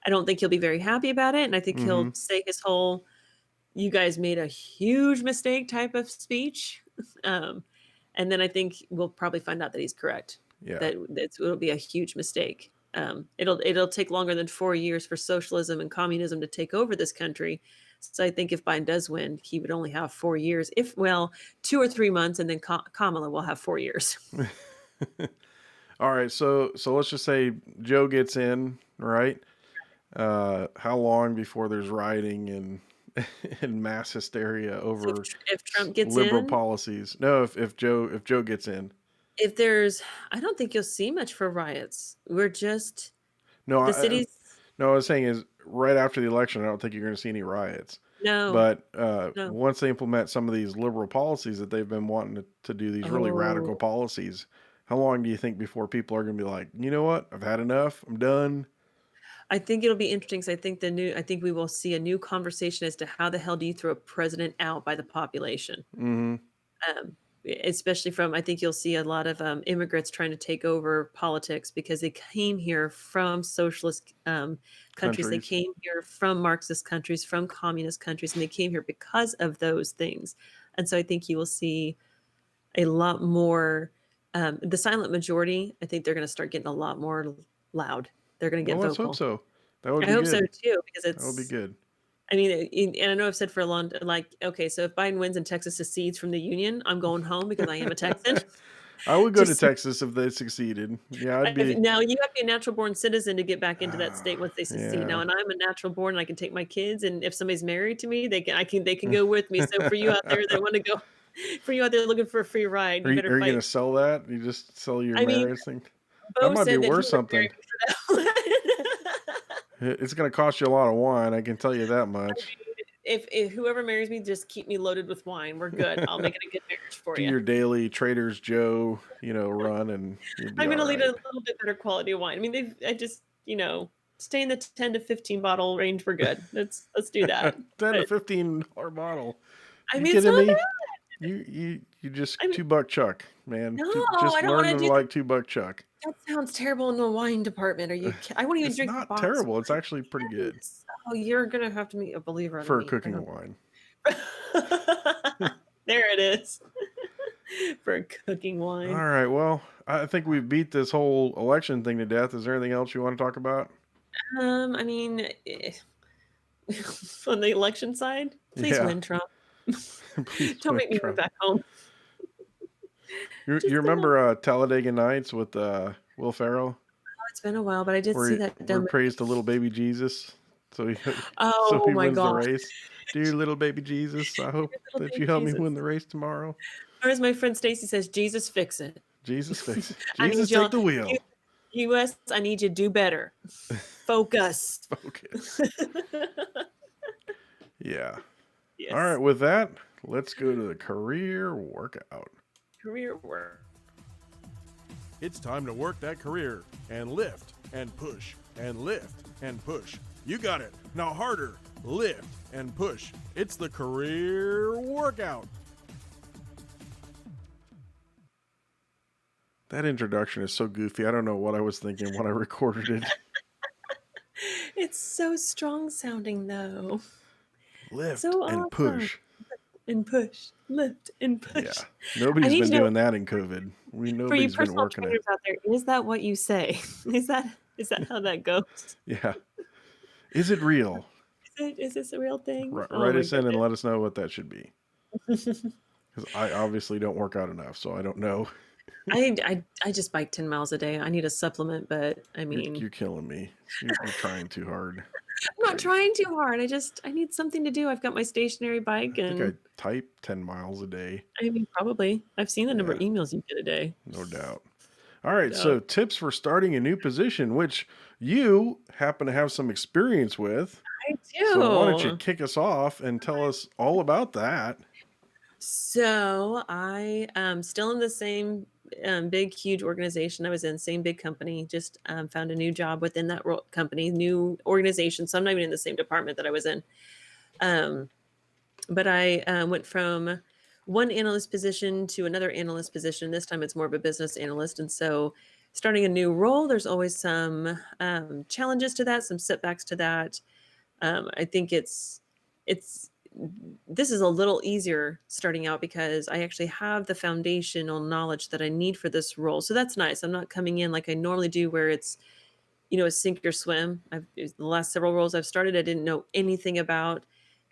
I don't think he'll be very happy about it, and I think Mm-hmm. he'll say his whole "you guys made a huge mistake" type of speech. Um, and then I think we'll probably find out that he's correct. Yeah. That it'll be a huge mistake. It'll take longer than 4 years for socialism and communism to take over this country. So I think if Biden does win, he would only have 4 years. If well, 2 or 3 months, and then Kamala will have 4 years. All right, so let's just say Joe gets in, right? How long before there's rioting and and mass hysteria So over if Trump gets liberal in, policies? No, if Joe gets in. if there's, I don't think you'll see much for riots. We're just No, the cities. no, I was saying is right after the election, I don't think you're going to see any riots. No, But no. once they implement some of these liberal policies that they've been wanting to do, these really radical Oh, policies, how long do you think before people are going to be like, you know what, I've had enough, I'm done? I think it'll be interesting because I think we will see a new conversation as to how the hell do you throw a president out by the population, Mm-hmm. um, especially from. I think you'll see a lot of immigrants trying to take over politics because they came here from socialist countries, they Countries. came here from Marxist countries, from communist countries, and they came here because of those things. And so I think you will see a lot more. The silent majority, I think they're going to start getting a lot more loud. They're going to Well, get let's hope vocal. so. That would I be hope so good. too, because That would be it's. good. I mean, and I know I've said for a long, like, okay, so if Biden wins and Texas secedes from the union, I'm going home because I am a Texan. I would go to Just Texas if they succeeded. Yeah, I'd be. now you have to be a natural born citizen to get back into that state once they secede. Now, Yeah. and I'm a natural born, and I can take my kids, and if somebody's married to me, they can go with me. So for you out there that want to go, for you out there looking for a free ride, Are you you, better are you fight. gonna sell that? You just sell your I mean, marriage thing? That Bo might be said that he worth would marry something. me for It's going to cost you a lot of wine, I can tell you that much. If whoever marries me, just keep me loaded with wine. We're good. I'll make it a good marriage for Do you. your daily Trader's Joe, run, and you'll be I'm all gonna lead a right. little bit better quality of wine. I mean, I just, stay in the 10 to 15 bottle range. We're good. Let's do that. 10 to But $15 bottle. I You mean, it's kidding not me? bad. You just I mean, $2 Chuck, man. no, I Just don't learn want to to do that. like $2 Chuck. That sounds terrible in the wine department. I won't even It's drink not box terrible. It's actually pretty good wines. Oh, you're gonna have to meet a believer out of for me. I cooking don't. wine. There it is. For cooking All wine. right. Well, I think we've beat this whole election thing to death. Is there anything else you want to talk about? I mean, on the election side, please Yeah. win, Trump. Please Don't win, make me move Trump. back home. You Just remember Talladega Nights with Will Ferrell, it's been a while, but I did see that where he dumb. prays to little baby Jesus, so he so Oh he my wins the gosh, race. Dear little baby Jesus, I hope little that baby you help me Jesus. win the race tomorrow. Or as my friend Stacy says, Jesus fix it. Jesus fix it. I Jesus need y'all, take the wheel. U.S. I need you to do better. Focus. Focus. Yeah. Yes. All right. With that, let's go to the career workout. Career work. It's time to work that career and lift and push and lift and push. You got it. Now harder. Lift and push. It's the career workout. That introduction is so goofy. I don't know what I was thinking when I recorded it. It's so strong sounding though. Lift So and awesome. push. And push. Lift and push. Yeah. Nobody's been to know, doing that in COVID. for you Nobody's been personal working it. trainers out there, is that what you say? Is that how that goes? Yeah. Is it real? Is this a real thing? Write us in and let us know what that should be. Because I obviously don't work out enough, so I don't know. I just bike 10 miles a day. I need a supplement, but I mean, You're killing me. You're trying too hard. I'm not trying too hard. I need something to do. I've got my stationary bike, I and think I type 10 miles a day. I mean, probably. I've seen the number of emails you get a day. No doubt. All right, so tips for starting a new position, which you happen to have some experience with. I do. So why don't you kick us off and tell us all about that? So I am still in the same big, huge organization I was in, same big company, just found a new job within that company, new organization. So I'm not even in the same department that I was in. But I went from one analyst position to another analyst position. This time it's more of a business analyst. And so starting a new role, there's always some challenges to that, some setbacks to that. I think this is a little easier starting out because I actually have the foundational knowledge that I need for this role. So that's nice. I'm not coming in like I normally do where it's, a sink or swim. The last several roles I've started, I didn't know anything about,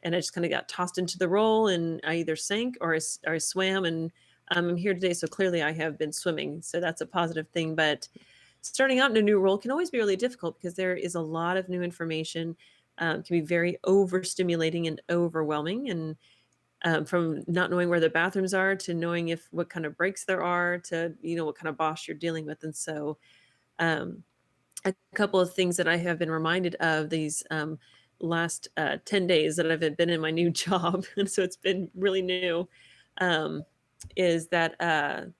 and I just kind of got tossed into the role, and I either sank or I swam, and I'm here today. So clearly I have been swimming. So that's a positive thing. But starting out in a new role can always be really difficult because there is a lot of new information. Can be very overstimulating and overwhelming. And from not knowing where the bathrooms are to knowing what kind of breaks there are to, what kind of boss you're dealing with. And so a couple of things that I have been reminded of these last 10 days that I've been in my new job, and so it's been really new, is that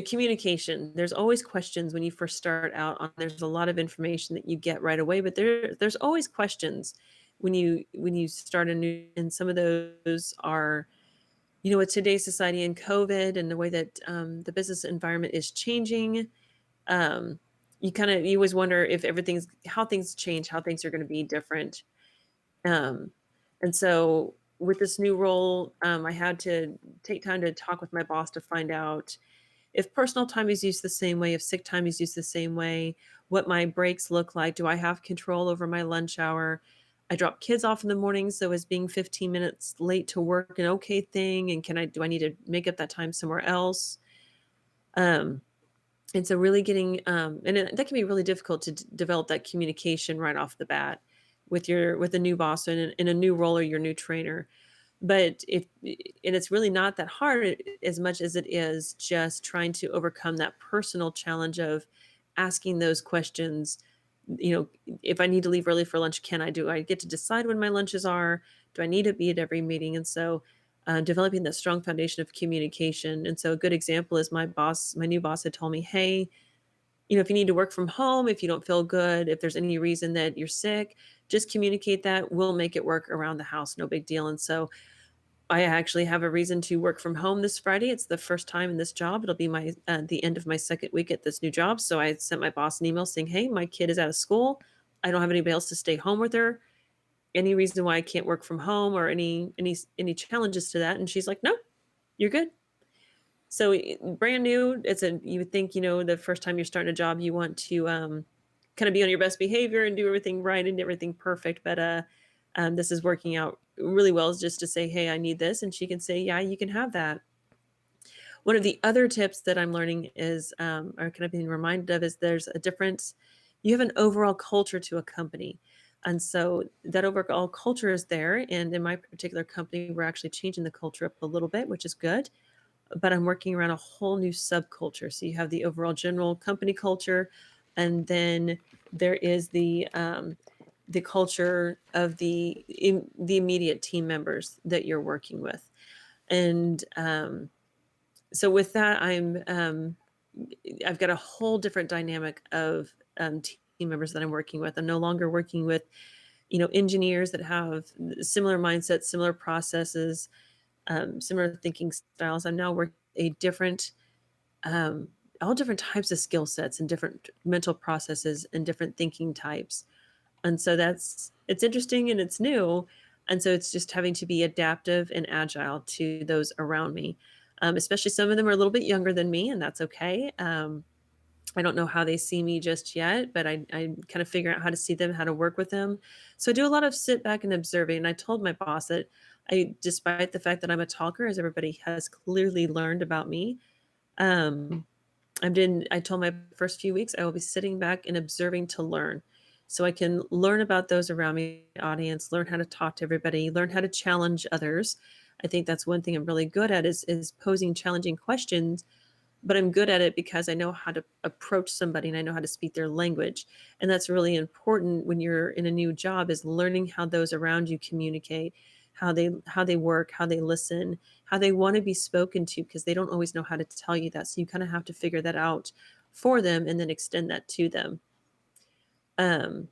communication. There's always questions when you first start out. There's a lot of information that you get right away, but there's always questions when you start a new. And some of those are, with today's society and COVID and the way that the business environment is changing. You always wonder if how things change, how things are going to be different. And so with this new role, I had to take time to talk with my boss to find out if personal time is used the same way, if sick time is used the same way, what my breaks look like. Do I have control over my lunch hour? I drop kids off in the morning, so is being 15 minutes late to work an okay thing? And do I need to make up that time somewhere else? And so really getting, that can be really difficult to develop that communication right off the bat with a new boss and in a new role or your new trainer. But it's really not that hard as much as it is just trying to overcome that personal challenge of asking those questions. If I need to leave early for lunch, do I get to decide when my lunches are? Do I need to be at every meeting? And so developing that strong foundation of communication. And so a good example is my new boss had told me, hey, if you need to work from home, if you don't feel good, if there's any reason that you're sick, just communicate that. We'll make it work around the house. No big deal. And so I actually have a reason to work from home this Friday. It's the first time in this job. It'll be my the end of my second week at this new job. So I sent my boss an email saying, "Hey, my kid is out of school. I don't have anybody else to stay home with her. Any reason why I can't work from home or any challenges to that?" And she's like, "No, you're good." So brand new. You would think, the first time you're starting a job, you want to kind of be on your best behavior and do everything right and everything perfect. But this is working out really well, is just to say, hey, I need this. And she can say, yeah, you can have that. One of the other tips that I'm learning is, or kind of being reminded of, is there's a difference. You have an overall culture to a company. And so that overall culture is there. And in my particular company, we're actually changing the culture up a little bit, which is good. But I'm working around a whole new subculture. So you have the overall general company culture, and then there is the culture of the immediate team members that you're working with. And so with that, I've got a whole different dynamic of team members that I'm working with. I'm no longer working with engineers that have similar mindsets, similar processes, similar thinking styles. I'm now working a different all different types of skill sets and different mental processes and different thinking types. And so it's interesting and it's new. And so it's just having to be adaptive and agile to those around me. Especially some of them are a little bit younger than me, and that's okay. I don't know how they see me just yet, but I kind of figure out how to see them, how to work with them. So I do a lot of sit back and observing. And I told my boss that despite the fact that I'm a talker, as everybody has clearly learned about me, um, I told my first few weeks, I will be sitting back and observing to learn. So I can learn about those around me, audience, learn how to talk to everybody, learn how to challenge others. I think that's one thing I'm really good at is posing challenging questions, but I'm good at it because I know how to approach somebody and I know how to speak their language. And that's really important when you're in a new job, is learning how those around you communicate, how they work, how they listen, how they want to be spoken to, because they don't always know how to tell you that. So you kind of have to figure that out for them and then extend that to them. Um,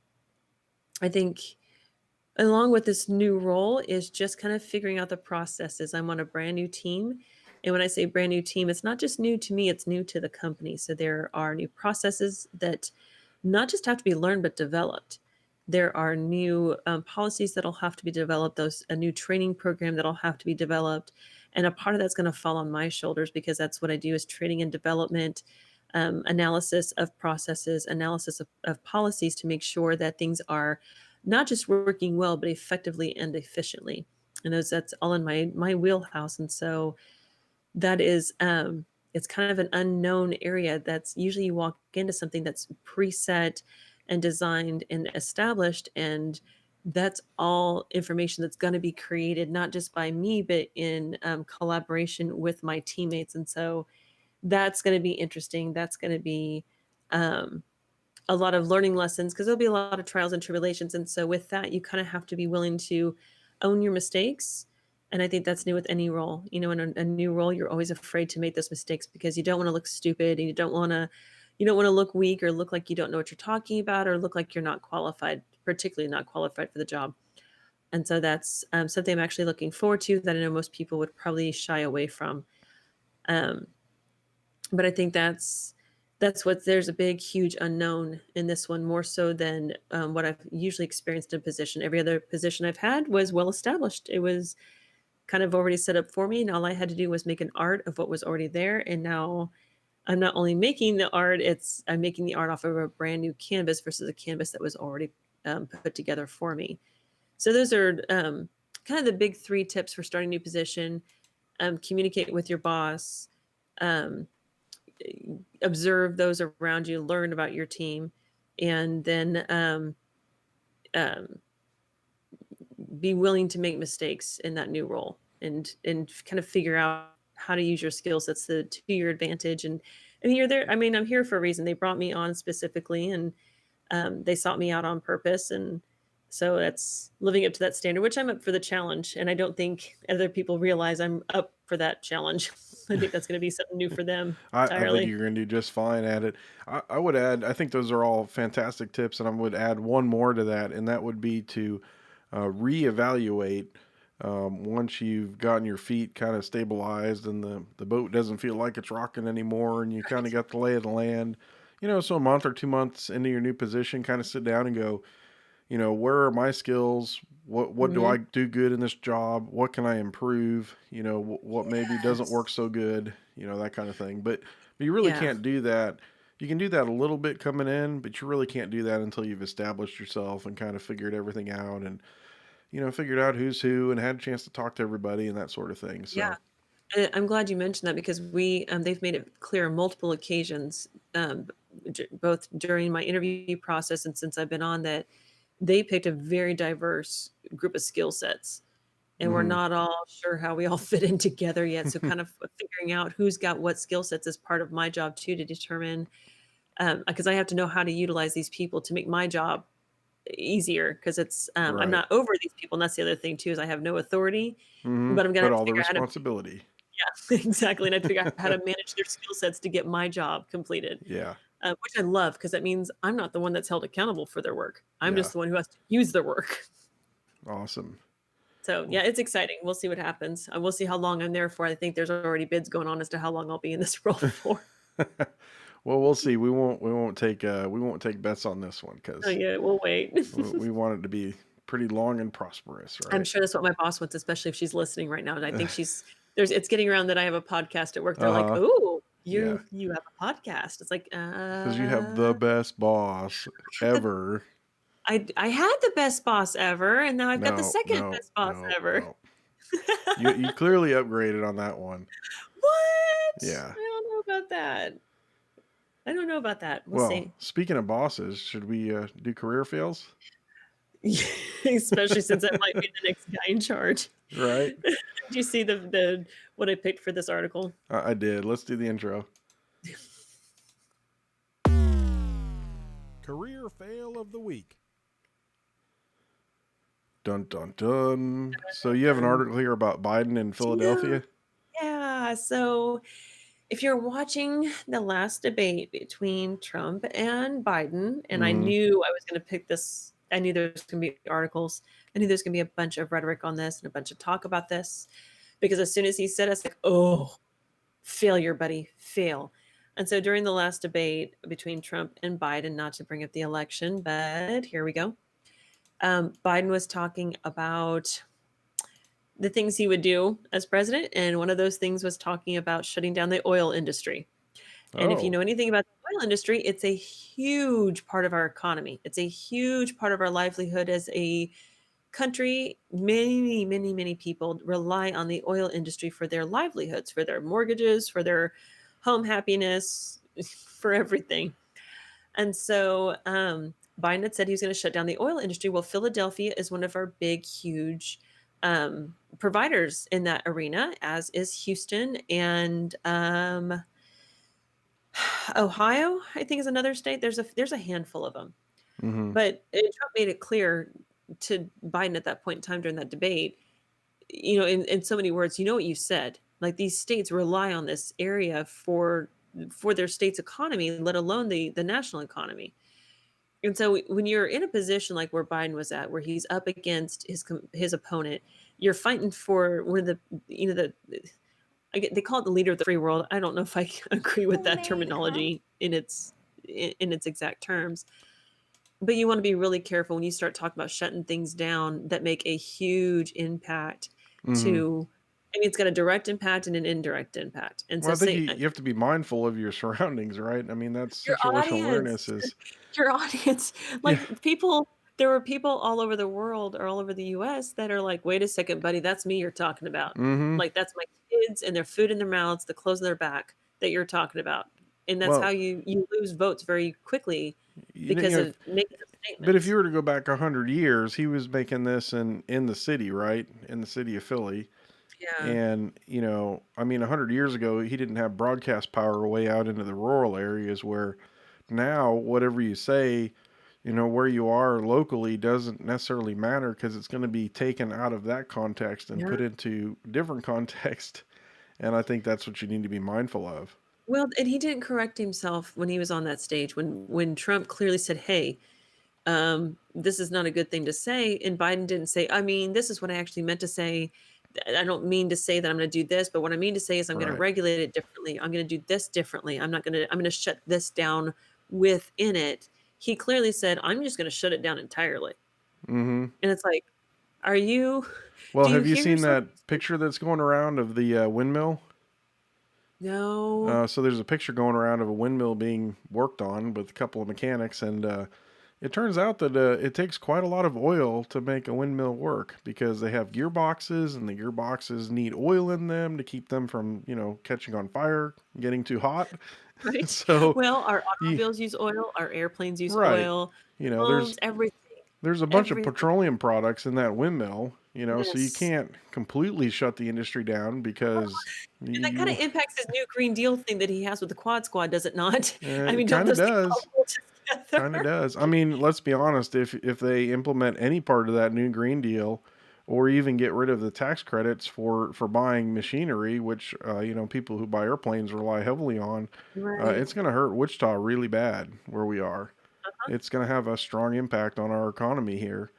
I think along with this new role is just kind of figuring out the processes. I'm on a brand new team. And when I say brand new team, it's not just new to me, it's new to the company. So there are new processes that not just have to be learned, but developed. There are new policies that'll have to be developed, a new training program that'll have to be developed. And a part of that's going to fall on my shoulders, because that's what I do, is training and development, analysis of processes, analysis of policies, to make sure that things are not just working well, but effectively and efficiently. And that's all in my wheelhouse. And so that is it's kind of an unknown area. That's usually you walk into something that's preset and designed and established, and that's all information that's going to be created not just by me, but in collaboration with my teammates. And so that's going to be interesting. That's going to be um, a lot of learning lessons, because there'll be a lot of trials and tribulations. And so with that, you kind of have to be willing to own your mistakes. And I think that's new with any role. In a new role, you're always afraid to make those mistakes because you don't want to look stupid, and you don't want to look weak or look like you don't know what you're talking about, or look like you're not qualified, particularly not qualified for the job. And so that's something I'm actually looking forward to, that I know most people would probably shy away from. Um, but I think that's what there's a big, huge unknown in this one, more so than what I've usually experienced in a position. Every other position I've had was well established. It was kind of already set up for me, and all I had to do was make an art of what was already there. And now I'm not only making the art, I'm making the art off of a brand new canvas versus a canvas that was already put together for me. So those are kind of the big 3 tips for starting a new position. Communicate with your boss. Um, Observe those around you, learn about your team, and then um, be willing to make mistakes in that new role, and kind of figure out how to use your skill sets to your advantage, and And you're there. I mean, I'm here for a reason. They brought me on specifically, and they sought me out on purpose. And so that's living up to that standard, which I'm up for the challenge. And I don't think other people realize I'm up for that challenge. I think that's going to be something new for them I think entirely. you're going to do just fine at it. I would add, I think those are all fantastic tips, and I would add one more to that, and that would be to reevaluate once you've gotten your feet kind of stabilized and the boat doesn't feel like it's rocking anymore, and you kind of got the lay of the land. So a month or 2 months into your new position, kind of sit down and go, where are my skills? What do Hmm. I do good in this job? What can I improve? What maybe doesn't Yes. work so good? That kind of thing. But you really Yeah. can't do that. You can do that a little bit coming in, but you really can't do that until you've established yourself and kind of figured everything out, and figured out who's who and had a chance to talk to everybody and that sort of thing. Yeah. So, I'm glad you mentioned that because they've made it clear on multiple occasions, both during my interview process and since I've been on, that they picked a very diverse group of skill sets, and we're hmm not all sure how we all fit in together yet. So kind of figuring out who's got what skill sets is part of my job too, to determine, because I have to know how to utilize these people to make my job easier, because it's I'm right. not over these people, and that's the other thing too, is I have no authority, but I'm gonna But have to all the figure out how to. responsibility. Yeah, exactly, and I figure out how to manage their skill sets to get my job completed, Yeah. which I love because that means I'm not the one that's held accountable for their work. I'm Yeah. just the one who has to use their work. Awesome. So yeah, it's exciting. We'll see what happens. We'll see how long I'm there for. I think there's already bids going on as to how long I'll be in this role for. Well, we'll see. We won't take bets on this one So because yeah, we'll wait. we want it to be pretty long and prosperous, I'm right? sure that's what my boss wants, especially if she's listening right now. And I think it's getting around that I have a podcast at work. They're like, Uh-huh. "Oh, Yeah. you have a podcast." It's like, Because you have the best boss ever. I had the best boss ever, and now I've got the No, second no, best boss no, ever. no. You clearly upgraded on that one. What? Yeah. I don't know about that. I don't know about that. We'll Well, see. speaking of bosses, should we do career fails? Especially since I might be the next guy in charge. Right? Did you see the what I picked for this article? I did. Let's do the intro. Career fail of the week. Dun dun dun. So you have an article here about Biden in Philadelphia? Yeah. So if you're watching the last debate between Trump and Biden, and I Mm-hmm. knew I was going to pick this, I knew there's going to be articles. I knew there's going to be a bunch of rhetoric on this and a bunch of talk about this, because as soon as he said it, it's like, oh, failure, buddy, fail. And so during the last debate between Trump and Biden, not to bring up the election, but here we go. Biden was talking about the things he would do as president, and one of those things was talking about shutting down the oil industry. And if you Oh. know anything about the oil industry, it's a huge part of our economy. It's a huge part of our livelihood as a country. Many, many, many people rely on the oil industry for their livelihoods, for their mortgages, for their home happiness, for everything. And so Biden had said he was going to shut down the oil industry. Well, Philadelphia is one of our big, huge providers in that arena, as is Houston, and Ohio, I think, is another state. There's a handful of them. Mm-hmm. But Trump made it clear to Biden at that point in time during that debate, in so many words, you know what you said. Like, these states rely on this area for their state's economy, let alone the national economy. And so when you're in a position like where Biden was at, where he's up against his opponent, you're fighting for one of they call it the leader of the free world. I don't know if I agree with that terminology in its exact terms, but you want to be really careful when you start talking about shutting things down that make a huge impact Mm-hmm. to. I mean, it's got a direct impact and an indirect impact. And Well, so I think say you have to be mindful of your surroundings, right? I mean, that's your situational audience, awareness is, your audience, yeah. like people, there were people all over the world or all over the US that are like, wait a second, buddy, that's me you're talking about. Mm-hmm. Like, that's my kids and their food in their mouths, the clothes on their back that you're talking about. And that's how Well, you lose votes very quickly you know, because you know, of negative but if you statements. were to go back 100 years, he was making this in the city, right? In the city of Philly. Yeah. And, I mean, 100 years ago, he didn't have broadcast power way out into the rural areas where now whatever you say, where you are locally doesn't necessarily matter because it's going to be taken out of that context and Yeah. put into different context. And I think that's what you need to be mindful of. Well, and he didn't correct himself when he was on that stage when Trump clearly said, "Hey, this is not a good thing to say," and Biden didn't say, "I mean, this is what I actually meant to say. I don't mean to say that I'm going to do this, but what I mean to say is I'm going to Right. regulate it differently. I'm going to do this differently. I'm going to shut this down within it." He clearly said, "I'm just going to shut it down entirely." Mm-hmm. And it's like, are you, Well, do you have you hear seen yourself? that picture that's going around of the windmill? No. So there's a picture going around of a windmill being worked on with a couple of mechanics, and it turns out that it takes quite a lot of oil to make a windmill work because they have gearboxes, and the gearboxes need oil in them to keep them from, catching on fire, getting too hot. Right? So, Well, our you, automobiles use oil, our airplanes use right, oil, you know, there's homes, everything, there's a bunch of everything. petroleum products in that windmill, so you Yes. can't completely shut the industry down Well, because and that kinda you, impacts his new Green Deal thing that he has with the Quad Squad, does it not? I it mean, don't kind of those things all does. go Kind of together? does. I mean, let's be honest. If they implement any part of that new Green Deal, or even get rid of the tax credits for buying machinery, which people who buy airplanes rely heavily on, Right. it's going to hurt Wichita really bad where we are. Uh-huh. It's going to have a strong impact on our economy here,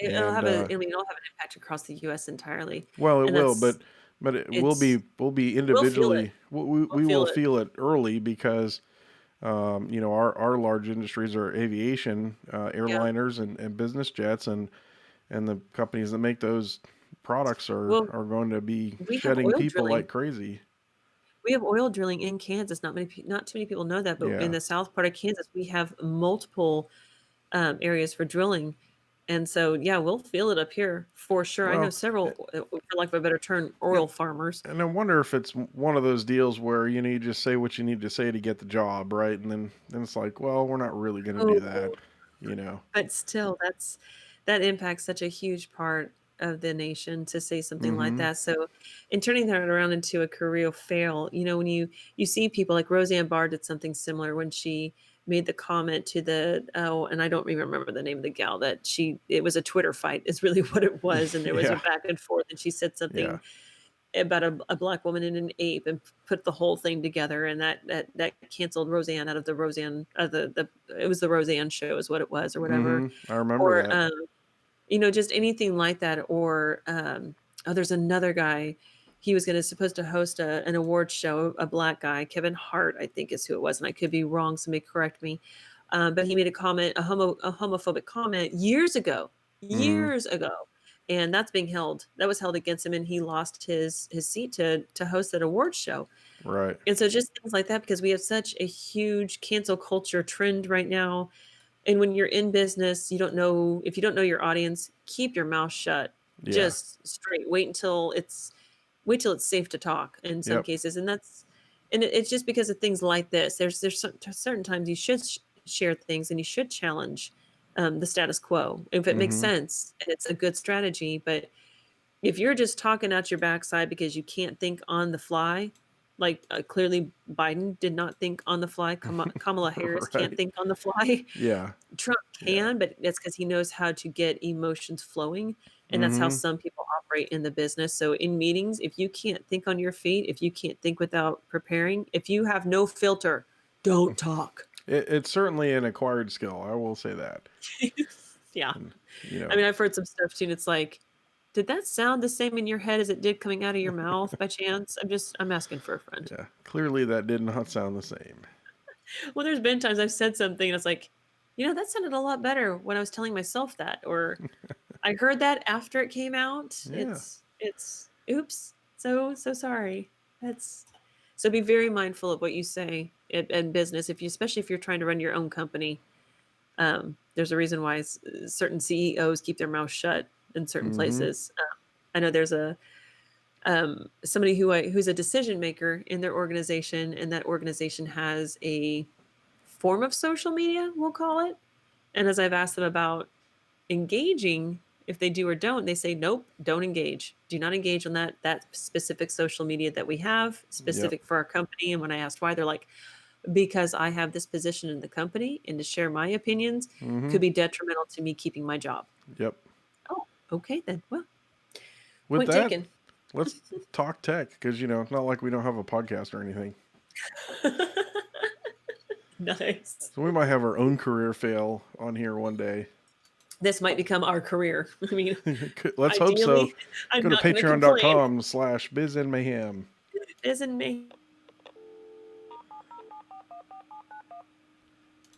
It'll and have a I mean, it'll have an impact across the US entirely, well, it and will, that's but it will it's be we'll be we'll feel it. individually We'll we will feel it. feel it early because our large industries are aviation, Yeah. airliners, and business jets, and the companies that make those products are Well, are going to be we have shedding oil people drilling. like crazy. We have oil drilling in Kansas. Not too many people know that, but in Yeah. the south part of Kansas, we have multiple, areas for drilling, and so, yeah, we'll feel it up here for sure. I know Well, several, for lack of a better term, yeah, oil farmers. and I wonder if it's one of those deals where you just say what you need to say to get the job, right? And then it's like, well, we're not really going to do Oh, that, you know. but still, that impacts such a huge part of the nation to say something like Mm-hmm. that. So, in turning that around into a career fail, when you see people like Roseanne Barr did something similar when she made the comment to and I don't even remember the name of the gal that it was a Twitter fight is really what it was, and there was a Yeah. back and forth, and she said Yeah. something about a black woman and an ape and put the whole thing together, and that canceled Roseanne out of the Roseanne the it was the Roseanne show is what it was or whatever. Mm-hmm. I remember Or that. just anything like that. Or there's another guy, he was supposed to host an award show, a black guy, Kevin Hart I think is who it was, and I could be wrong, somebody correct me. But he made a homophobic comment Mm-hmm. years ago, and that was held against him, and he lost his seat to host that award show. Right. And so just things like that, because we have such a huge cancel culture trend right now. And when you're in business, if you don't know your audience, keep your mouth shut. Yeah. Just straight. Wait till it's safe to talk in some Yep. cases. And it's just because of things like this. There's certain times you should share things, and you should challenge the status quo if it makes Mm-hmm. sense and it's a good strategy. But if you're just talking out your backside because you can't think on the fly, like clearly Biden did not think on the fly, Kamala Harris can't Right. think on the fly. Yeah. Trump Yeah. can, but that's because he knows how to get emotions flowing, and that's how Mm-hmm. some people operate in the business. So in meetings, if you can't think on your feet, if you can't think without preparing, if you have no filter, don't talk. It's certainly an acquired skill. I will say that. Yeah. And I mean, I've heard some stuff too, and it's like, did that sound the same in your head as it did coming out of your mouth by chance? I'm asking for a friend. yeah, clearly that did not sound the same. Well, there's been times I've said something and it's like, that sounded a lot better when I was telling myself that, or I heard that after it came out. Yeah. It's oops. So sorry. That's so be very mindful of what you say in business, especially if you're trying to run your own company. There's a reason why certain CEOs keep their mouth shut in certain Mm-hmm. places. I know there's somebody who's a decision maker in their organization, and that organization has a form of social media, we'll call it. And as I've asked them about engaging If they do or don't, they say, nope, don't engage. Do not engage on that specific social media that we have, Yep. specific for our company. And when I asked why, they're like, because I have this position in the company and to share my opinions Mm-hmm. could be detrimental to me keeping my job. Yep. Oh, okay then. Well, With point that, taken. let's talk tech because it's not like we don't have a podcast or anything. Nice. So we might have our own career fail on here one day. This might become our career. I mean, let's hope so. I'm Go to not going to complain. patreon.com/bizandmayhem. Isn't me.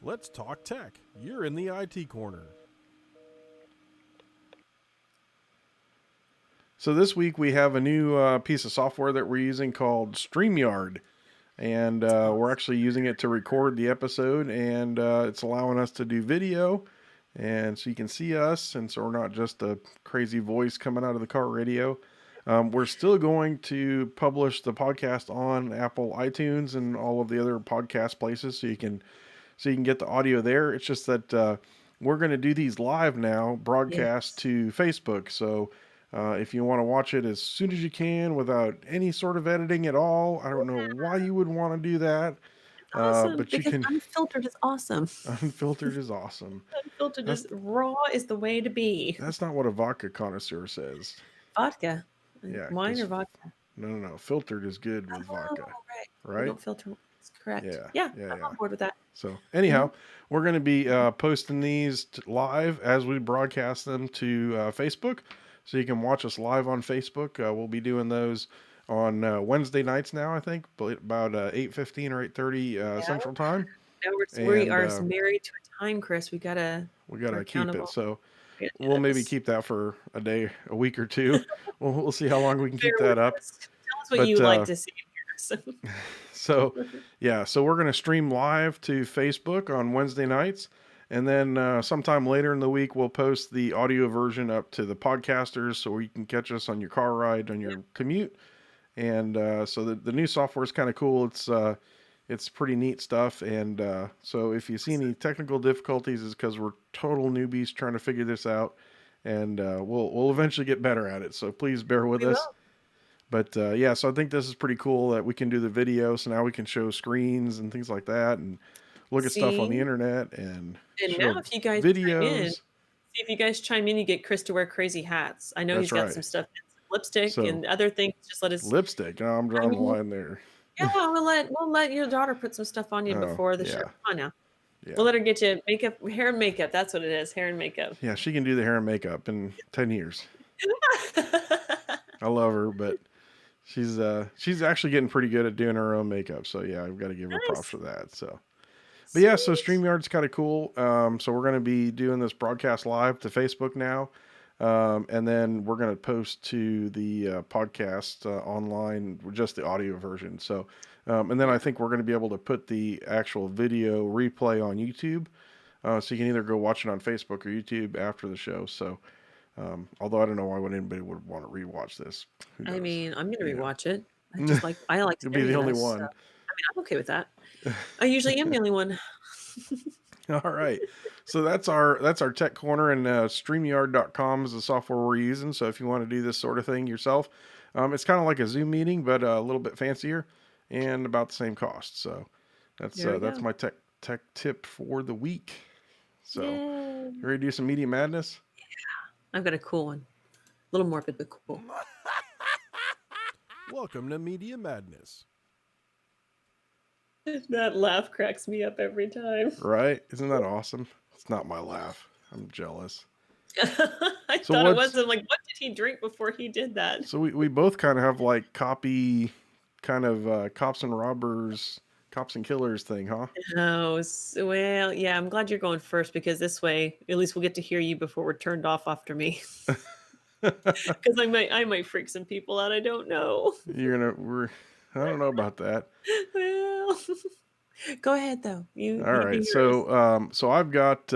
Let's talk tech. You're in the IT corner. So this week we have a new piece of software that we're using called StreamYard. And we're actually using it to record the episode, and it's allowing us to do video, and so you can see us, and so we're not just a crazy voice coming out of the car radio. We're still going to publish the podcast on Apple iTunes and all of the other podcast places, so you can get the audio there. It's just that we're going to do these live now, broadcast to Facebook. So if you want to watch it as soon as you can without any sort of editing at all, I don't know why you would want to do that. Awesome, But because you can. unfiltered is awesome. Unfiltered is awesome. Unfiltered is raw is the way to be. That's not what a vodka connoisseur says. Vodka. Yeah, Wine or vodka? No. Filtered is good with vodka. Right? We don't filter. That's correct. Yeah. I'm on board with that. So anyhow, we're going to be posting these live as we broadcast them to Facebook. So you can watch us live on Facebook. We'll be doing those on Wednesday nights now, I think, about 8:15 or 8:30 Central Time. Now we are married to a time, Chris. We gotta keep it. So we'll maybe keep that for a week or two. we'll see how long we can keep that up. Tell us what you like to see. So we're going to stream live to Facebook on Wednesday nights. And then sometime later in the week, we'll post the audio version up to the podcasters so you can catch us on your car ride, on your commute. And so the new software is kind of cool. It's pretty neat stuff. And so if you see any technical difficulties, it's because we're total newbies trying to figure this out. And we'll eventually get better at it. So please bear with us. But so I think this is pretty cool that we can do the video. So now we can show screens and things like that and look at stuff on the internet and now if you guys videos. If you guys chime in, you get Chris to wear crazy hats. I know he's got some stuff, lipstick and other things. Just let us lipstick. No, I'm drawing the line there. Yeah, we'll let your daughter put some stuff on you before the show. Come on now. Yeah. We'll let her get you hair and makeup. That's what it is, hair and makeup. Yeah, she can do the hair and makeup in 10 years. I love her, but she's actually getting pretty good at doing her own makeup. So yeah, I've got to give her props for that. So. But yeah, so StreamYard's kind of cool. So we're going to be doing this broadcast live to Facebook now. And then we're going to post to the podcast online, just the audio version. So, and then I think we're going to be able to put the actual video replay on YouTube. So you can either go watch it on Facebook or YouTube after the show. So, although I don't know why anybody would want to rewatch this. I mean, I'm going to rewatch it. I like You'll be the only one. So. I mean, I'm okay with that. I usually am the only one. All right. So that's our tech corner, and StreamYard.com is the software we're using. So if you want to do this sort of thing yourself, it's kind of like a Zoom meeting, but a little bit fancier and about the same cost. So that's my tech tip for the week. So you ready to do some Media Madness? Yeah. I've got a cool one. A little morbid, but cool. Welcome to Media Madness. That laugh cracks me up every time. Right? Isn't that awesome? It's not my laugh. I'm jealous. I thought it was. I'm like, what did he drink before he did that? So we both kind of have like copy kind of cops and robbers, cops and killers thing, huh? Oh, well, yeah, I'm glad you're going first because this way, at least we'll get to hear you before we're turned off after me. Because I might freak some people out. I don't know. I don't know about that. Well, go ahead though. All right. So I've got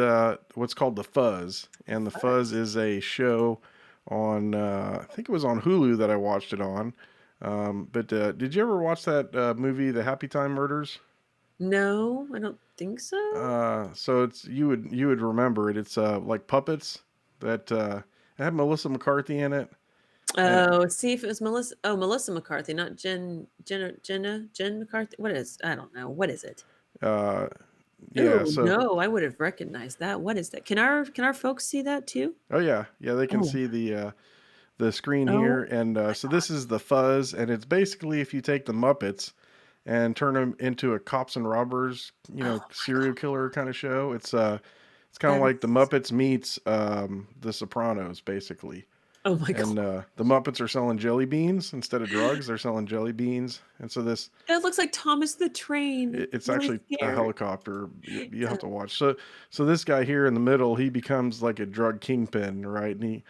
what's called The Fuzz, and The Fuzz is a show on I think it was on Hulu that I watched it on. But did you ever watch that movie, The Happy Time Murders? No, I don't think so. So you would remember it. It's like puppets that It had Melissa McCarthy in it. Oh, see if it was Melissa McCarthy, not Jen McCarthy. What is? I don't know. What is it? Uh, yeah. Oh So, no, I would have recognized that. What is that? Can our folks see that too? oh yeah, yeah, they can Oh, see the screen oh here, and my so God. this is the Fuzz, and it's basically if you take the Muppets and turn them into a cops and robbers, Oh my serial God. killer kind of show. It's kind of That like the is. Muppets meets the Sopranos, basically. Oh my God. And the Muppets are selling jelly beans instead of drugs. They're selling jelly beans, and so That looks like Thomas the Train. it's I'm really actually a scared. helicopter. You have It to watch. So this guy here in the middle, he becomes like a drug kingpin, right? And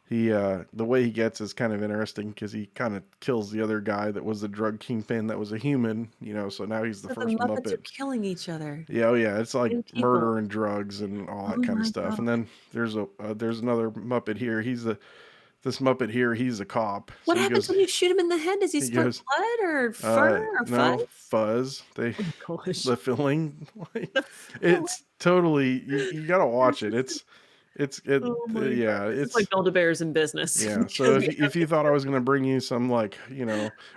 he the way he gets is kind of interesting because he kind of kills the other guy that was the drug kingpin that was a human, so now he's the So the first Muppets are Muppet. killing each other. Yeah, oh yeah, it's like Same murder people. and drugs and all that Oh kind of my stuff. God. And then there's another Muppet here. This Muppet here. He's a cop. What So he happens goes when you shoot him in the head? Does he he spurt goes blood or fur or no fuzz? fuzz. They Oh my gosh. the filling. Like, The feeling. it's totally you gotta watch it. Oh my God. Yeah, This is why Build-A-Bear's in business yeah. So because we have if you to thought I care. was gonna bring you some like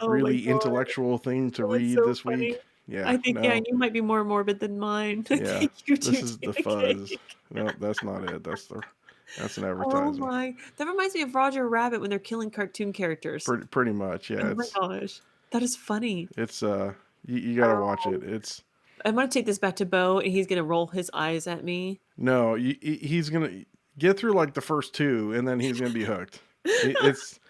Oh my really God. intellectual thing to Oh, it's read so this funny. week, yeah, I think, yeah, no, you might be more morbid than mine. I yeah, think you this do is the take a fuzz. cake. No, that's not it. That's an Oh advertisement. my. That reminds me of Roger Rabbit when they're killing cartoon characters. Pretty much, yeah. Oh my gosh. That is funny. It's you gotta watch it. Oh, It's I'm gonna take this back to Bo, and he's gonna roll his eyes at me. no, he's gonna get through like the first two, and then he's gonna be hooked. It's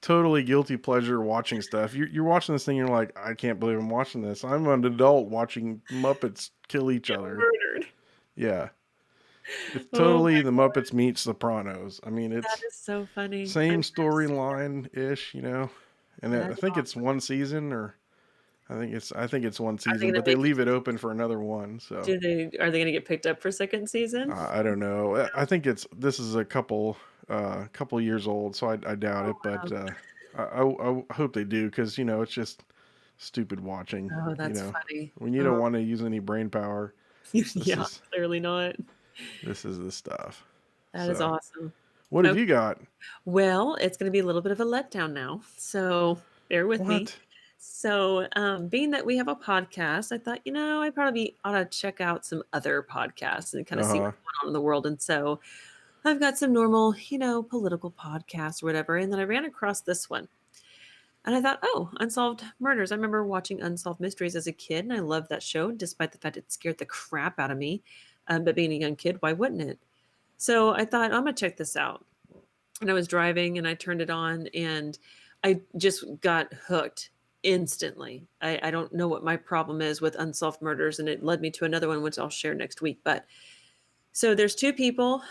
totally guilty pleasure watching stuff. You're watching this thing, you're like, I can't believe I'm watching this. I'm an adult watching Muppets kill each Get other. murdered. Yeah, it's Oh totally my the Muppets meet Sopranos. I mean, that it's is so funny. same I'm gonna see storyline ish, and that. I That's think it's awesome. one season, or I think it's one Are they season, gonna but they make it leave to it open for another one. So are they gonna get picked up for second season? I don't know. I No? think this is a couple years old, so I doubt Oh, it. But wow. I hope they do because it's just stupid watching. Oh, that's funny. When you don't Oh, want to use any brain power, this yeah, is clearly not. the stuff. That is So awesome. what have Okay. you got? Well, it's gonna be a little bit of a letdown now, so bear with me. What? So, being that we have a podcast, I thought, I probably ought to check out some other podcasts and kind Uh of see huh. what's going on in the world. And so I've got some normal, political podcasts or whatever. And then I ran across this one. And I thought, oh, Unsolved Murders. I remember watching Unsolved Mysteries as a kid, and I loved that show, despite the fact it scared the crap out of me. But being a young kid, why wouldn't it? So I thought, I'm going to check this out. And I was driving and I turned it on and I just got hooked instantly. I don't know what my problem is with Unsolved Murders, and it led me to another one, which I'll share next week. But so there's two people,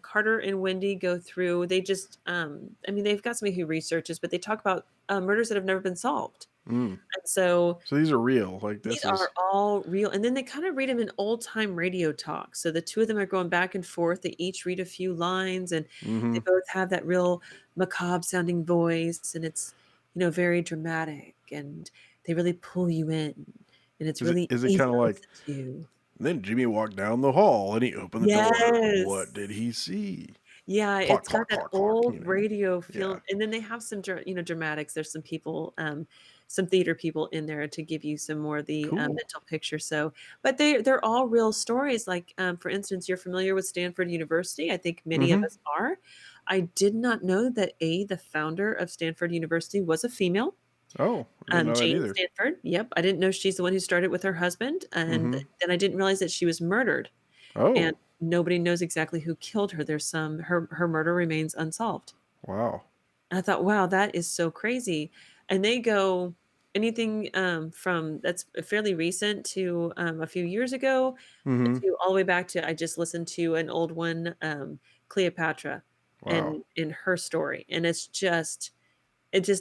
Carter and Wendy go through. They just, they've got somebody who researches, but they talk about murders that have never been solved. Mm. And so So these are real. Like these this is. are all real. And then they kind of read them in old time radio talk. So the two of them are going back and forth. They each read a few lines and Mm-hmm. they both have that real macabre sounding voice. And it's, very dramatic and they really pull you in. And it's really Is it easy kind of to like? listen to. Then Jimmy walked down the hall and he opened the door. What Yes. did he see? Yeah, Clock, it's got clock, that clock, clock. old radio Yeah. feel, and then they have some, dramatics. There's some people, some theater people in there to give you some more of the Cool. mental picture. So, but they're all real stories. Like, for instance, you're familiar with Stanford University. I think many of Mm-hmm. us are. I did not know that the founder of Stanford University was a female. Oh, I didn't know that Jane either. Stanford. Yep, I didn't know she's the one who started with her husband, and Mm-hmm. then I didn't realize that she was murdered and Oh, nobody knows exactly who killed her. There's her murder remains unsolved. wow. And I thought, wow, that is so crazy. And they go anything from that's fairly recent to a few years ago Mm-hmm. to all the way back to I just listened to an old one, Cleopatra, Wow. and her story, and it's just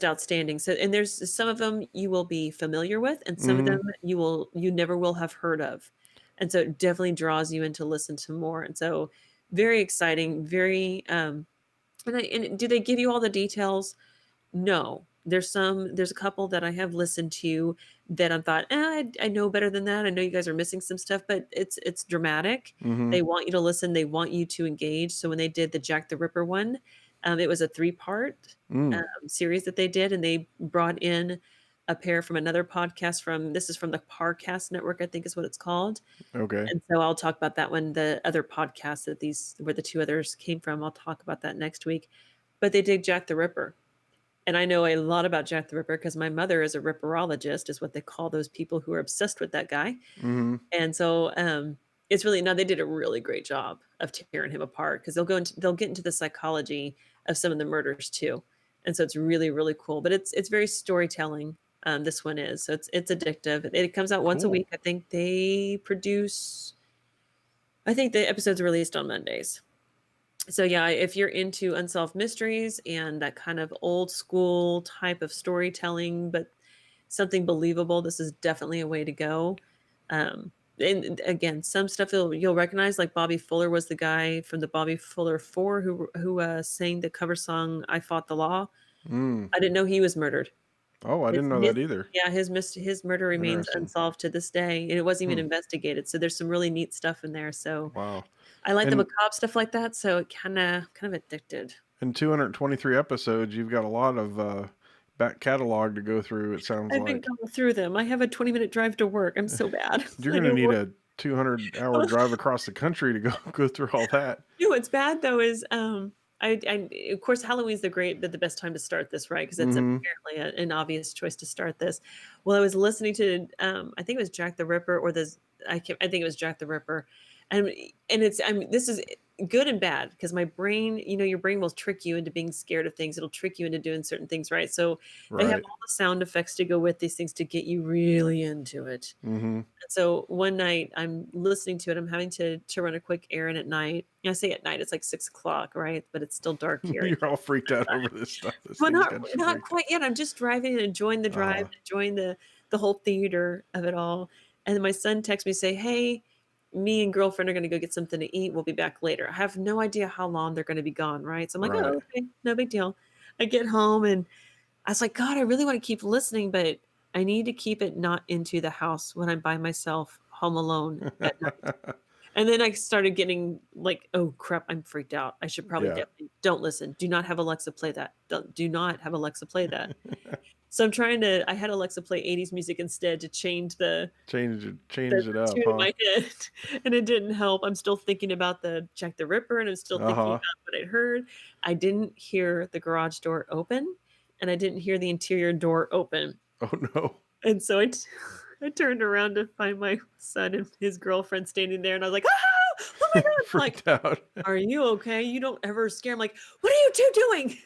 outstanding. So, and there's some of them you will be familiar with, and some of Mm-hmm. them you never will have heard of. And so it definitely draws you in to listen to more. And so very exciting, very and do they give you all the details? No. There's a couple that I have listened to that I thought, I know better than that. I know you guys are missing some stuff, but it's dramatic. Mm-hmm. They want you to listen, they want you to engage. So when they did the Jack the Ripper one, It was a 3-part Mm. series that they did, and they brought in a pair from another podcast this is from the Parcast Network, I think is what it's called. Okay. And so I'll talk about that one. The other podcast where the 2 others came from, I'll talk about that next week. But they did Jack the Ripper. And I know a lot about Jack the Ripper because my mother is a ripperologist, is what they call those people who are obsessed with that guy. Mm-hmm. And so it's really they did a really great job of tearing him apart because they'll get into the psychology of some of the murders too. And so it's really, really cool. But it's very storytelling. This one is. So it's addictive. It comes out once a Cool. week. I think the episodes are released on Mondays. So yeah, if you're into unsolved mysteries and that kind of old school type of storytelling, but something believable, this is definitely a way to go. And again, some stuff you'll recognize, like Bobby Fuller was the guy from the Bobby Fuller 4 who sang the cover song "I Fought the Law." Mm. I didn't know he was murdered. Oh, I didn't know His that either. Yeah, his murder remains Interesting. unsolved to this day, and it wasn't even Hmm. investigated. So there's some really neat stuff in there. So Wow. I like the And macabre stuff like that. So it kind of addicted. in 223 episodes, you've got a lot of back catalog to go through. It sounds I've been like going through them. I have a 20-minute drive to work. I'm so bad. you're I going to know need what a 200-hour drive across the country to go through all that. you know what's bad though is I of course Halloween's the best time to start this, right? Because it's Mm-hmm. apparently an obvious choice to start this. Well, I was listening to I think it was Jack the Ripper I think it was Jack the Ripper, and this is good and bad because my brain, your brain will trick you into being scared of things. It'll trick you into doing certain things, right? So they have Right. all the sound effects to go with these things to get you really into it. Mm-hmm. And so one night I'm listening to it. I'm having to run a quick errand at night. I say at night, it's like 6 o'clock, right? But it's still dark here. You're all freaked out over this stuff. This Well, thing's got you not freaked quite yet. I'm just driving and enjoying the drive, out. enjoying the whole theater of it all. And then my son texts me, say, "Hey, me and girlfriend are going to go get something to eat. We'll be back later." I have no idea how long they're going to be gone, right? So I'm like, Right. "Oh, okay, no big deal." I get home and I was like, "God, I really want to keep listening, but I need to keep it not into the house when I'm by myself, home alone at night." And then I started getting like, "Oh crap, I'm freaked out. I should probably Yeah. definitely don't listen. Do not have Alexa play that. Do not have Alexa play that." So I had Alexa play 80s music instead to change Change the it up, tune in huh? my head, and it didn't help. I'm still thinking about the Jack the Ripper, and I'm still thinking Uh-huh. about what I'd heard. I didn't hear the garage door open, and I didn't hear the interior door open. Oh no. And so I turned around to find my son and his girlfriend standing there, and I was like, "Ah! Oh my God!" I'm like, Freaked out. "Are you okay? You don't ever scare." I'm like, "What are you two doing?"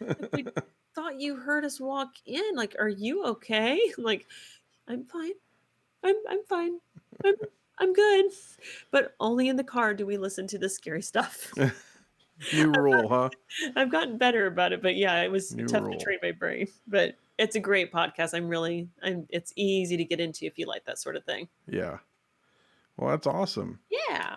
Like, "We thought you heard us walk in. Like, are you okay?" I'm like, "I'm fine. I'm fine. I'm I'm good." But only in the car do we listen to the scary stuff. New rule, huh? I've gotten better about it, but yeah, it was New tough to rule. train my brain. But it's a great podcast. It's easy to get into if you like that sort of thing. Yeah. Well, that's awesome. Yeah.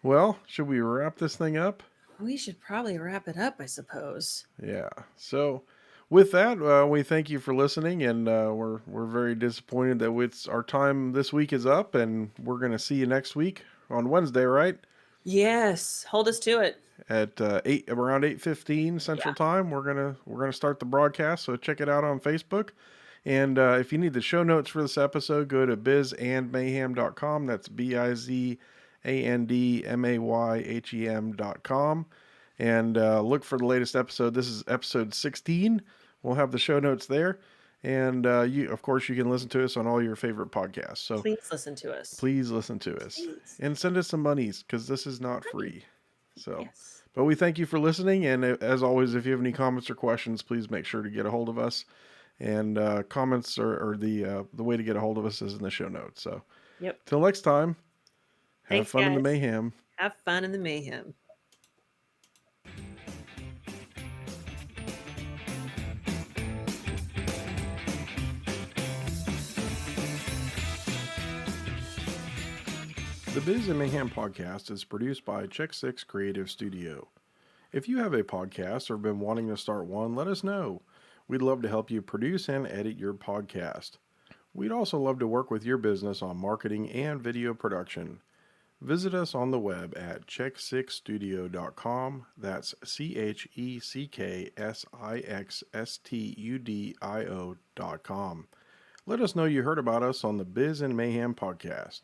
Well, should we wrap this thing up? We should probably wrap it up, I suppose. Yeah. So, with that, we thank you for listening, and we're very disappointed that our time this week is up, and we're gonna see you next week on Wednesday, right? Yes. Hold us to it. At around 8:15 Central Time, we're gonna start the broadcast. So check it out on Facebook. And if you need the show notes for this episode, go to bizandmayhem.com. That's bizandmayhem.com. And look for the latest episode. This is episode 16. We'll have the show notes there. And of course, you can listen to us on all your favorite podcasts. So Please listen to us. please listen to us. Please. And send us some monies because this is not free. So, Yes. but we thank you for listening. And as always, if you have any comments or questions, please make sure to get a hold of us. And comments or the way to get a hold of us is in the show notes. So, Yep. till next time, have Thanks, fun in the guys. mayhem. Have fun in the mayhem. The Biz and Mayhem podcast is produced by Check 6 Creative Studio. If you have a podcast or been wanting to start one, let us know. We'd love to help you produce and edit your podcast. We'd also love to work with your business on marketing and video production. Visit us on the web at check6studio.com. That's CheckSixStudio.com. Let us know you heard about us on the Biz and Mayhem podcast.